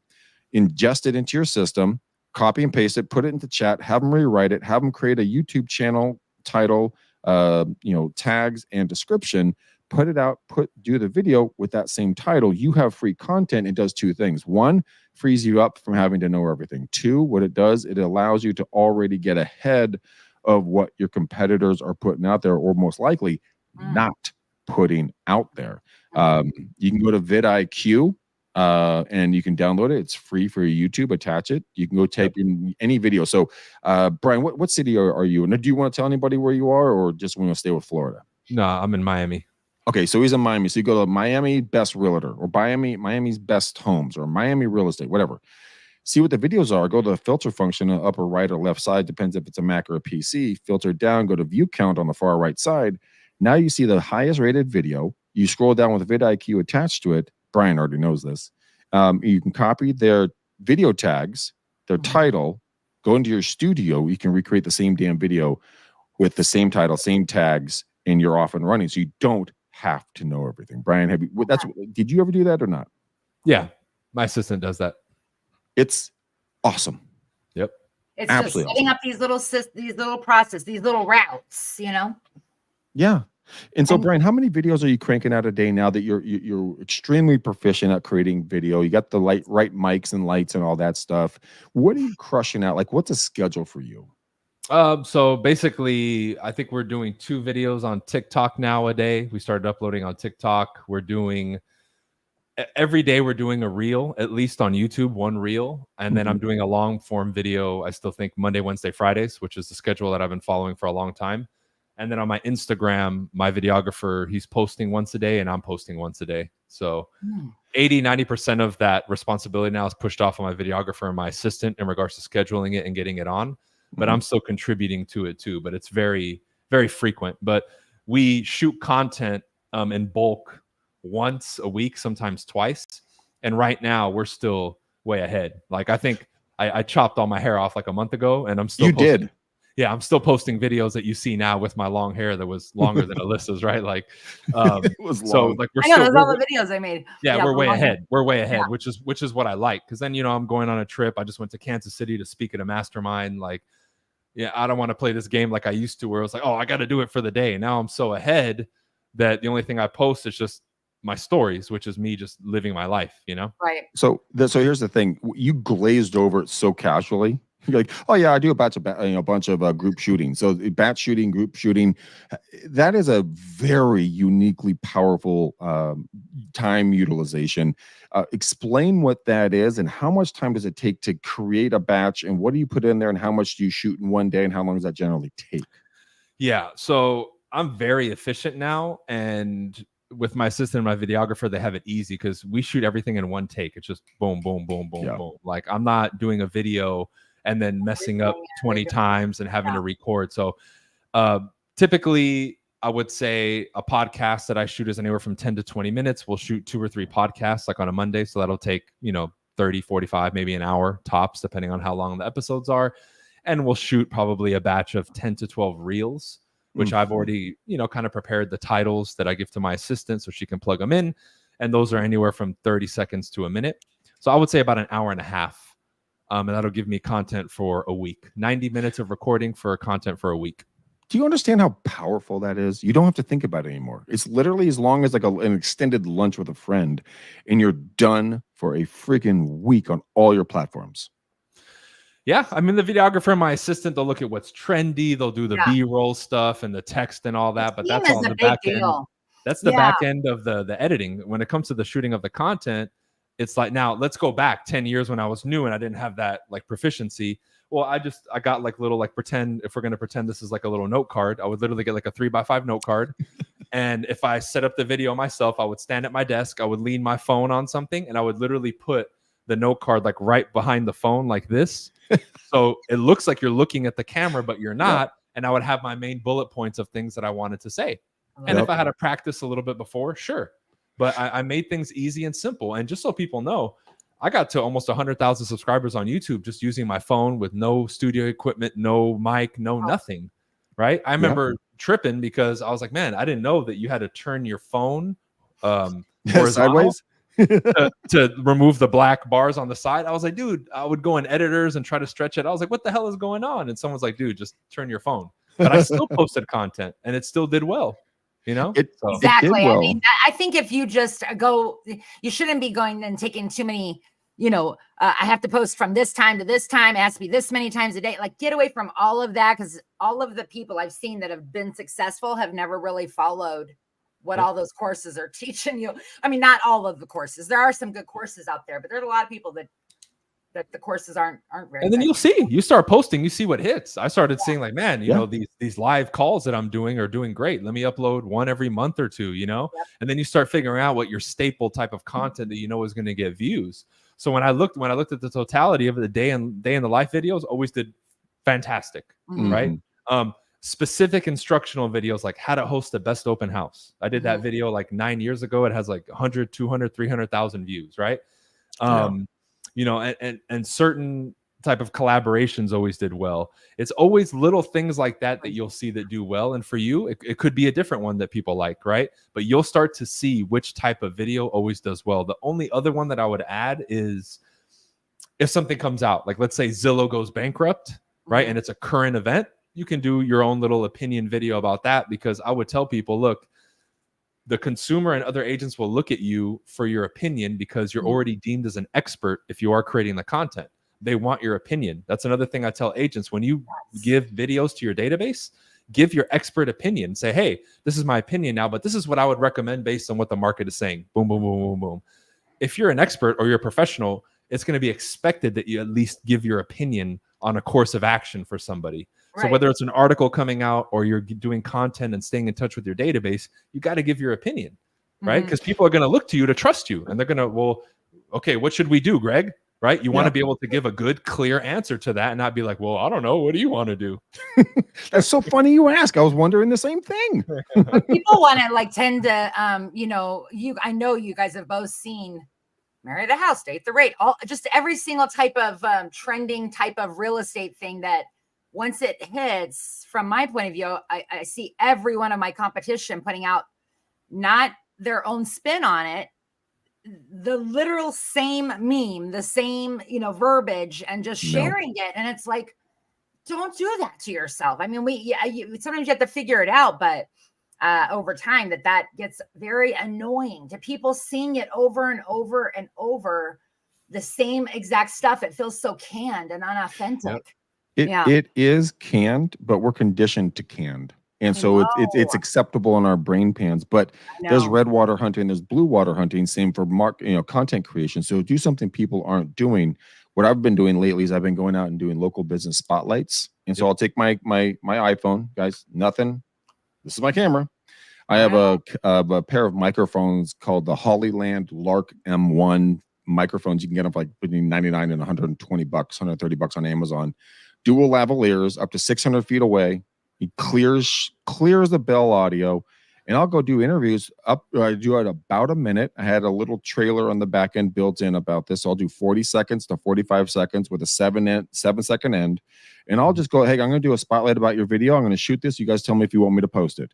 Ingest it into your system. Copy and paste it, put it into chat, have them rewrite it, have them create a YouTube channel title, tags and description, put it out, do the video with that same title. You have free content. It does two things. One, frees you up from having to know everything. Two, what it does, it allows you to already get ahead of what your competitors are putting out there, or most likely not putting out there. You can go to vidIQ. And you can download it. It's free for your YouTube. Attach it. You can go type in any video. So, Brian, what city are you in? Do you want to tell anybody where you are, or just want to stay with Florida? No, I'm in Miami. Okay, so he's in Miami. So you go to Miami Best Realtor, or Miami's Best Homes, or Miami Real Estate, whatever. See what the videos are. Go to the filter function on the upper right or left side, depends if it's a Mac or a PC. Filter down, go to view count on the far right side. Now you see the highest rated video. You scroll down with vidIQ attached to it. Brian already knows this. You can copy their video tags, their title, go into your studio. You can recreate the same damn video with the same title, same tags, and you're off and running. So you don't have to know everything. Brian, did you ever do that or not? Yeah, my assistant does that. It's awesome. Yep. It's Absolutely just setting up these little process, these little routes, Yeah. And so, Brian, how many videos are you cranking out a day now that you're extremely proficient at creating video? You got the right mics and lights and all that stuff. What are you crushing out? Like, what's a schedule for you? So basically, I think we're doing 2 videos on TikTok now a day. We started uploading on TikTok. Every day we're doing a reel, at least on YouTube, 1 reel. And then I'm doing a long form video, I still think Monday, Wednesday, Fridays, which is the schedule that I've been following for a long time. And then on my Instagram, my videographer, he's posting once a day and I'm posting once a day. So 80-90% of that responsibility now is pushed off on my videographer and my assistant in regards to scheduling it and getting it on. But I'm still contributing to it too. But it's very, very frequent. But we shoot content in bulk once a week, sometimes twice. And right now we're still way ahead. Like I think I chopped all my hair off like a month ago and I'm still posting. Yeah, I'm still posting videos that you see now with my long hair that was longer than Alyssa's, right? Like, it was long. So like I know, those all the videos I made. Yeah, we're way ahead. We're way ahead, Yeah. which is what I like. Because then I'm going on a trip. I just went to Kansas City to speak at a mastermind. Like, yeah, I don't want to play this game like I used to, where it's like, oh, I got to do it for the day. Now I'm so ahead that the only thing I post is just my stories, which is me just living my life. Right. So here's the thing: you glazed over it so casually. You're like, oh yeah, I do a bunch of group shooting. So batch shooting, group shooting, that is a very uniquely powerful time utilization. Explain what that is and how much time does it take to create a batch, and what do you put in there, and how much do you shoot in one day, and how long does that generally take? Yeah, so I'm very efficient now, and with my assistant and my videographer, they have it easy because we shoot everything in one take. It's just boom, boom, boom, boom, boom. Like I'm not doing a video and then messing up 20 times and having to record. So typically I would say a podcast that I shoot is anywhere from 10 to 20 minutes. We'll shoot 2 or 3 podcasts like on a Monday. So that'll take, 30, 45, maybe an hour tops, depending on how long the episodes are. And we'll shoot probably a batch of 10 to 12 reels, which I've already, kind of prepared the titles that I give to my assistant so she can plug them in. And those are anywhere from 30 seconds to a minute. So I would say about an hour and a half. And that'll give me content for a week. 90 minutes of recording for content for a week. Do you understand how powerful that is? You don't have to think about it anymore. It's literally as long as like an extended lunch with a friend, and you're done for a freaking week on all your platforms. Yeah, I mean, the videographer and my assistant, they'll look at what's trendy. They'll do the B-roll stuff and the text and all that. But that's on the back end. That's the back end of the editing. When it comes to the shooting of the content, it's like, now let's go back 10 years when I was new and I didn't have that like proficiency. Well, I got like little, like, pretend, if we're going to pretend this is like a little note card, I would literally get like a 3x5 note card. And if I set up the video myself, I would stand at my desk, I would lean my phone on something, and I would literally put the note card like right behind the phone like this. So it looks like you're looking at the camera, but you're not. And I would have my main bullet points of things that I wanted to say. And if I had to practice a little bit before, sure. But I made things easy and simple. And just so people know, I got to almost 100,000 subscribers on YouTube just using my phone with no studio equipment, no mic, no nothing. Right. I remember tripping because I was like, man, I didn't know that you had to turn your phone sideways to remove the black bars on the side. I was like, dude, I would go in editors and try to stretch it. I was like, what the hell is going on? And someone's like, dude, just turn your phone. But I still posted content and it still did well. Exactly. I mean, I think if you just go, you shouldn't be going and taking too many, I have to post from this time to this time. It has to be this many times a day. Like, get away from all of that, because all of the people I've seen that have been successful have never really followed what all those courses are teaching you. I mean, not all of the courses. There are some good courses out there, but there's a lot of people that the courses aren't very. And then you start posting, you see what hits. I started seeing like, man, these live calls that I'm doing are doing great. Let me upload one every month or two, and then you start figuring out what your staple type of content that is going to get views. So when I looked at the totality of the day in the life videos, always did fantastic, right? Specific instructional videos like how to host the best open house. I did that video like 9 years ago. It has like 100, 200, 300,000 views, right? And certain type of collaborations always did well. It's always little things like that you'll see that do well. And for you, it could be a different one that people like, right? But you'll start to see which type of video always does well. The only other one that I would add is if something comes out, like let's say Zillow goes bankrupt, right? And it's a current event, you can do your own little opinion video about that, because I would tell people, look, the consumer and other agents will look at you for your opinion because you're already deemed as an expert if you are creating the content. They want your opinion. That's another thing I tell agents. When you give videos to your database, give your expert opinion. Say, hey, this is my opinion now, but this is what I would recommend based on what the market is saying. Boom, boom, boom, boom, boom. If you're an expert or you're a professional, it's going to be expected that you at least give your opinion on a course of action for somebody. So whether it's an article coming out or you're doing content and staying in touch with your database, you got to give your opinion, right? Because people are going to look to you to trust you. And they're going to, well, okay, what should we do, Greg? Right? You want to be able to give a good, clear answer to that and not be like, well, I don't know. What do you want to do? That's so funny you ask. I was wondering the same thing. People want to tend to, I know you guys have both seen Marry the House, Date the Rate, just every single type of trending type of real estate thing that once it hits, from my point of view, I see every one of my competition putting out not their own spin on it, the literal same meme, the same, verbiage, and just sharing it. And it's like, don't do that to yourself. I mean, sometimes you have to figure it out, but over time that gets very annoying to people seeing it over and over and over, the same exact stuff. It feels so canned and unauthentic. It is canned, but we're conditioned to canned. And so it's acceptable in our brain pans, but there's red water hunting, there's blue water hunting, same for content creation. So do something people aren't doing. What I've been doing lately is I've been going out and doing local business spotlights. And so I'll take my iPhone, guys, nothing. This is my camera. I have a pair of microphones called the Hollyland Lark M1 microphones. You can get them for like between 99 and 120 bucks, 130 bucks on Amazon. Dual lavaliers up to 600 feet away. He clears the bell audio, and I'll go do interviews I do it about a minute. I had a little trailer on the back end built in about this. So I'll do 40 seconds to 45 seconds with a 7-second end. And I'll just go, hey, I'm going to do a spotlight about your video. I'm going to shoot this. You guys tell me if you want me to post it.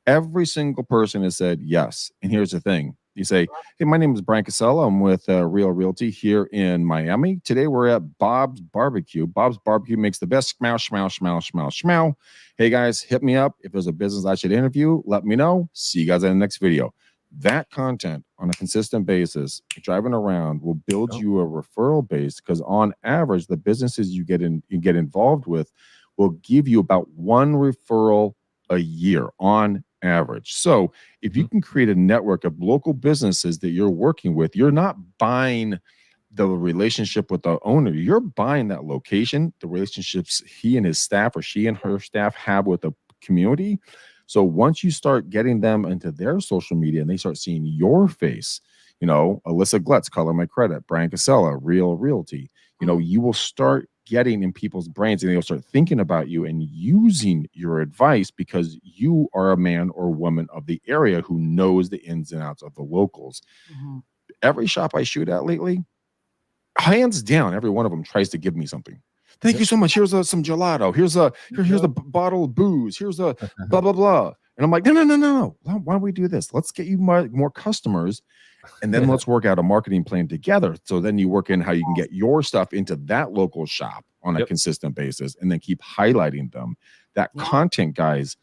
Every single person has said yes. And here's the thing. You say, hey, my name is Brian Casella. I'm with Real Realty here in Miami. Today we're at Bob's Barbecue. Bob's Barbecue makes the best schmow. Hey, guys, hit me up. If there's a business I should interview, let me know. See you guys in the next video. That content on a consistent basis, driving around, will build you a referral base, because on average, the businesses you get involved with will give you about 1 referral a year on average. So if you can create a network of local businesses that you're working with, you're not buying the relationship with the owner, you're buying that location, the relationships he and his staff or she and her staff have with the community. So once you start getting them into their social media and they start seeing your face, you know, Alyssa Glutz, Color My Credit, Brian Casella, Real Realty, you know, you will start getting in people's brains, and they'll start thinking about you and using your advice, because you are a man or woman of the area who knows the ins and outs of the locals. Every shop I shoot at lately, hands down, every one of them tries to give me something. Thank you so much. Here's some gelato. Here's a bottle of booze. Here's a blah blah blah. And I'm like, no. Why don't we do this? Let's get you more customers, and then let's work out a marketing plan together. So then you work in how you can get your stuff into that local shop on a consistent basis, and then keep highlighting them. That content, guys,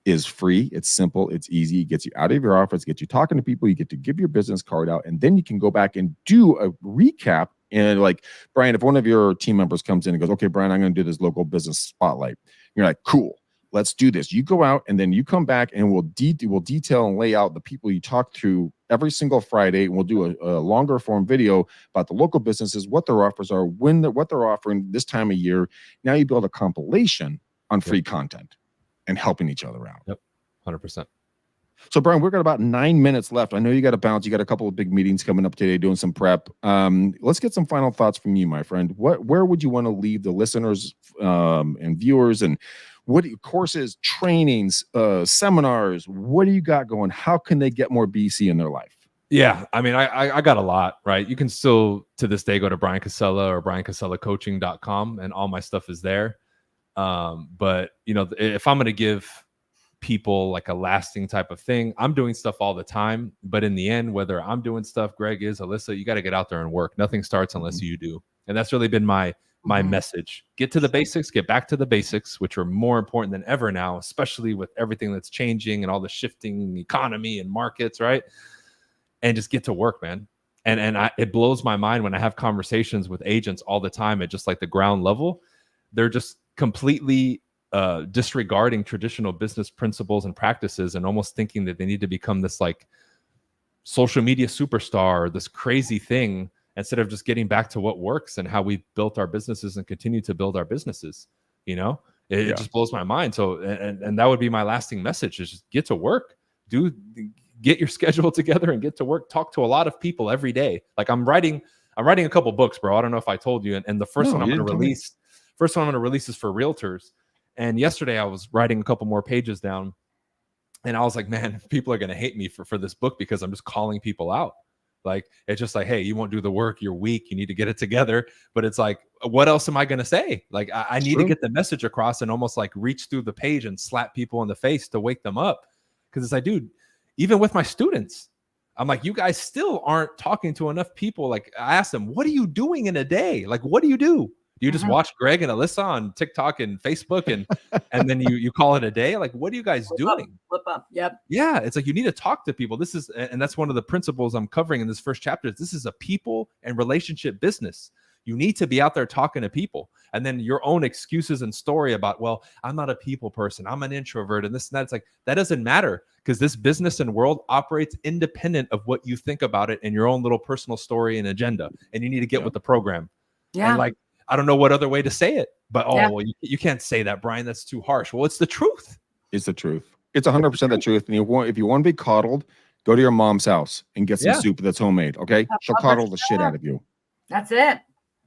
is free. It's simple. It's easy. It gets you out of your office, gets you talking to people. You get to give your business card out, and then you can go back and do a recap. And like, Brian, if one of your team members comes in and goes, okay, Brian, I'm going to do this local business spotlight. You're like, cool. Let's do this. You go out, and then you come back, and we'll detail and lay out the people you talk to every single Friday. And we'll do a longer form video about the local businesses, what their offers are, what they're offering this time of year. Now you build a compilation on free content and helping each other out. Yep. 100%. So, Brian, we've got about 9 minutes left. I know you got to bounce. You got a couple of big meetings coming up today, doing some prep. Let's get some final thoughts from you, my friend. Where would you want to leave the listeners and viewers? And what courses, trainings, seminars, what do you got going? How can they get more BC in their life? Yeah, I mean, I got a lot, right? You can still, to this day, go to Brian Casella or briancasellacoaching.com, and all my stuff is there. But, you know, if I'm going to give people like a lasting type of thing, I'm doing stuff all the time, but in the end, whether I'm doing stuff, Greg is, Alyssa, you got to get out there and work. Nothing starts unless you do. And that's really been my message. Get to the basics, get back to the basics, which are more important than ever now, especially with everything that's changing and all the shifting economy and markets, right? And just get to work, man. And it blows my mind when I have conversations with agents all the time at just like the ground level. They're just completely disregarding traditional business principles and practices, and almost thinking that they need to become this like social media superstar or this crazy thing, instead of just getting back to what works and how we've built our businesses and continue to build our businesses. You know, it just blows my mind. So, and that would be my lasting message, is just get to work, get your schedule together and get to work. Talk to a lot of people every day. Like I'm writing a couple books, bro. I don't know if I told you. And the first one I'm going to release is for realtors. And yesterday I was writing a couple more pages down, and I was like, man, people are going to hate me for this book, because I'm just calling people out. Like, it's just like, hey, you won't do the work. You're weak. You need to get it together. But it's like, what else am I going to say? Like, I need to get the message across, and almost like reach through the page and slap people in the face to wake them up. Because it's like, dude, even with my students, I'm like, you guys still aren't talking to enough people. Like, I asked them, what are you doing in a day? Like, what do? You just watch Greg and Alyssa on TikTok and Facebook, and then you call it a day? Like, what are you guys doing? Flip up. Yep. Yeah. It's like, you need to talk to people. And that's one of the principles I'm covering in this first chapter. This is a people and relationship business. You need to be out there talking to people. And then your own excuses and story about, well, I'm not a people person, I'm an introvert, and this and that. It's like, that doesn't matter, because this business and world operates independent of what you think about it and your own little personal story and agenda. And you need to get with the program. Yeah. And like, I don't know what other way to say it, but well, you can't say that, Brian. That's too harsh. Well, it's the truth. It's the truth. It's 100% the truth. And if you want to be coddled, go to your mom's house and get some soup that's homemade. Okay, she'll coddle the shit out of you. That's it.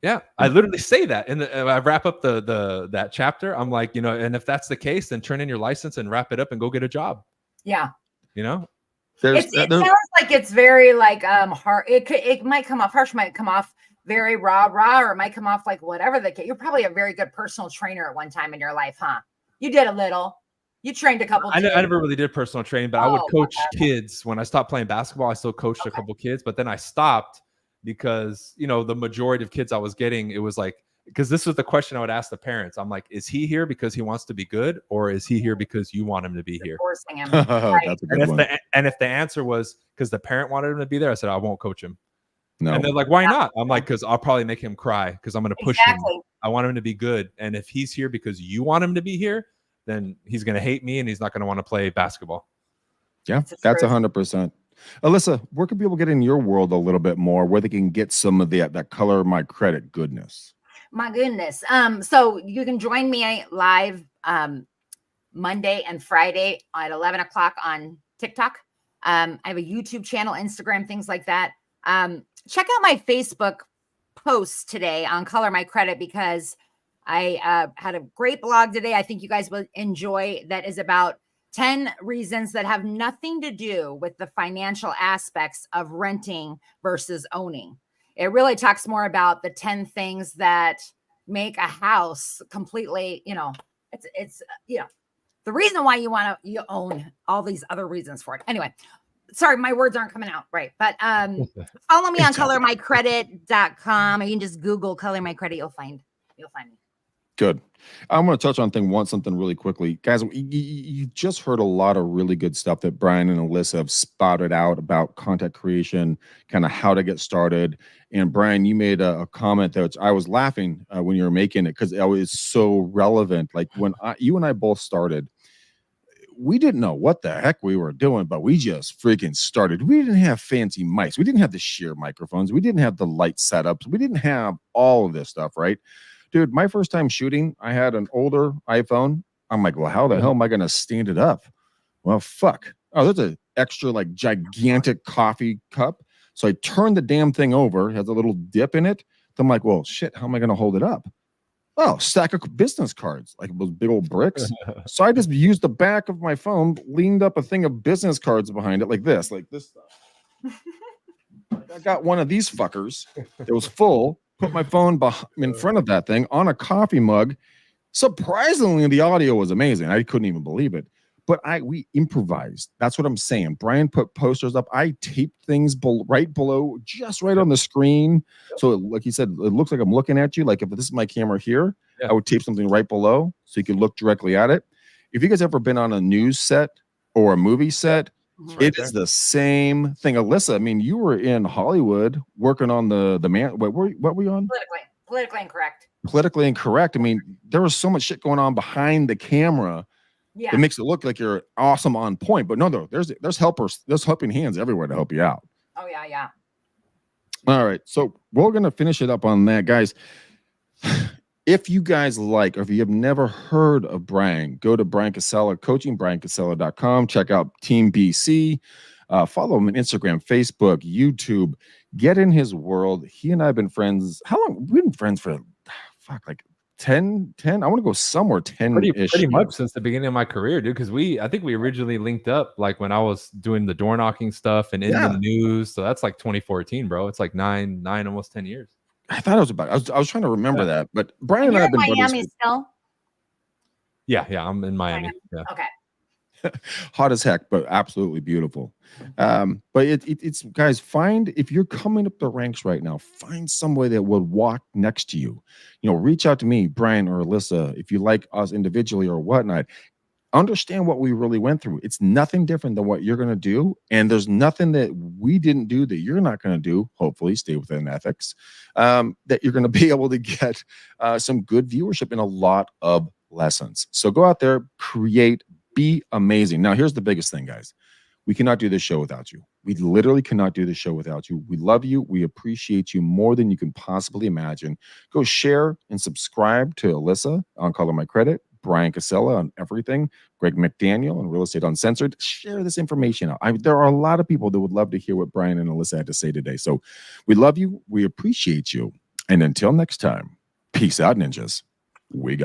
Yeah, I literally say that, and I wrap up that chapter. I'm like, you know, and if that's the case, then turn in your license and wrap it up and go get a job. Yeah. You know, There's, It sounds like it's very like hard. It might come off harsh, might come off very raw, or it might come off like whatever the case. You're probably a very good personal trainer at one time in your life, huh? You did a little. You trained a couple. I never really did personal training, but I would Oh, coach kids. When I stopped playing basketball, I still coached a couple kids, but then I stopped because, you know, the majority of kids I was getting, it was like, because this was the question I would ask the parents. I'm like, is he here because he wants to be good, or is he here because you want him to be here? Forcing him. That's a good one. If the answer was because the parent wanted him to be there, I said, I won't coach him. No. And they're like, why not? I'm like, because I'll probably make him cry because I'm going to push him. I want him to be good. And if he's here because you want him to be here, then he's going to hate me and he's not going to want to play basketball. Yeah, that's 100%. Alyssa, where can people get in your world a little bit more, where they can get some of that Color My Credit goodness? My goodness. So you can join me live Monday and Friday at 11 o'clock on TikTok. I have a YouTube channel, Instagram, things like that. Check out my Facebook post today on Color My Credit, because I had a great blog today. I think you guys will enjoy, that is about 10 reasons that have nothing to do with the financial aspects of renting versus owning. It really talks more about the 10 things that make a house completely, you know, it's you know, the reason why you own, all these other reasons for it. Anyway, sorry, my words aren't coming out right, but follow me on colormycredit.com. You can just Google Color My Credit. You'll find me. Good. I'm going to touch on something really quickly. Guys, you just heard a lot of really good stuff that Brian and Alyssa have spouted out about content creation, kind of how to get started. And Brian, you made a comment that I was laughing when you were making it, because it was so relevant. Like when you and I both started, we didn't know what the heck we were doing, but we just freaking started. We didn't have fancy mics. We didn't have the sheer microphones. We didn't have the light setups. We didn't have all of this stuff, right? Dude, my first time shooting, I had an older iPhone. I'm like, well, how the hell am I going to stand it up? Well, fuck. Oh, there's an extra like gigantic coffee cup. So I turned the damn thing over. It has a little dip in it. I'm like, well, shit, how am I going to hold it up? Oh, stack of business cards, like those big old bricks. So I just used the back of my phone, leaned up a thing of business cards behind it like this stuff. I got one of these fuckers. It was full. Put my phone in front of that thing on a coffee mug. Surprisingly, the audio was amazing. I couldn't even believe it. But we improvised. That's what I'm saying. Brian put posters up. I taped things right below, just right on the screen. So, like he said, it looks like I'm looking at you. Like if this is my camera here, I would tape something right below so you could look directly at it. If you guys ever been on a news set or a movie set, it is the same thing. Alyssa, I mean, you were in Hollywood working on the man. What were you on? Politically incorrect. Politically incorrect. I mean, there was so much shit going on behind the camera. Yeah. It makes it look like you're awesome on point, but no, there's helpers, there's helping hands everywhere to help you out. Oh yeah. All right, so we're gonna finish it up on that, guys. If you guys like, or if you have never heard of Brian, go to Brian Casella, coachingbriancasella.com. Check out Team BC. Follow him on Instagram, Facebook, YouTube. Get in his world. He and I have been friends. How long? We've been friends for, like 10. I want to go somewhere 10-ish. Pretty much since the beginning of my career, dude. Because I think we originally linked up like when I was doing the door knocking stuff and in the news. So that's like 2014, bro. It's like nine, almost 10 years. I thought it was about. I was trying to remember that, but Brian and I have been Miami still. Yeah, I'm in Miami. Yeah. Okay. Hot as heck, but absolutely beautiful. But it's guys, if you're coming up the ranks right now, find somebody that would walk next to you. You know, reach out to me, Brian or Alyssa, if you like us individually or whatnot. Understand what we really went through. It's nothing different than what you're going to do. And there's nothing that we didn't do that you're not going to do. Hopefully stay within ethics, that you're going to be able to get some good viewership and a lot of lessons. So go out there, create, be amazing. Now, here's the biggest thing, guys. We cannot do this show without you. We literally cannot do this show without you. We love you. We appreciate you more than you can possibly imagine. Go share and subscribe to Alyssa on Color My Credit, Brian Casella on everything, Greg McDaniel on Real Estate Uncensored. Share this information out. There are a lot of people that would love to hear what Brian and Alyssa had to say today. So we love you. We appreciate you. And until next time, peace out, ninjas. We got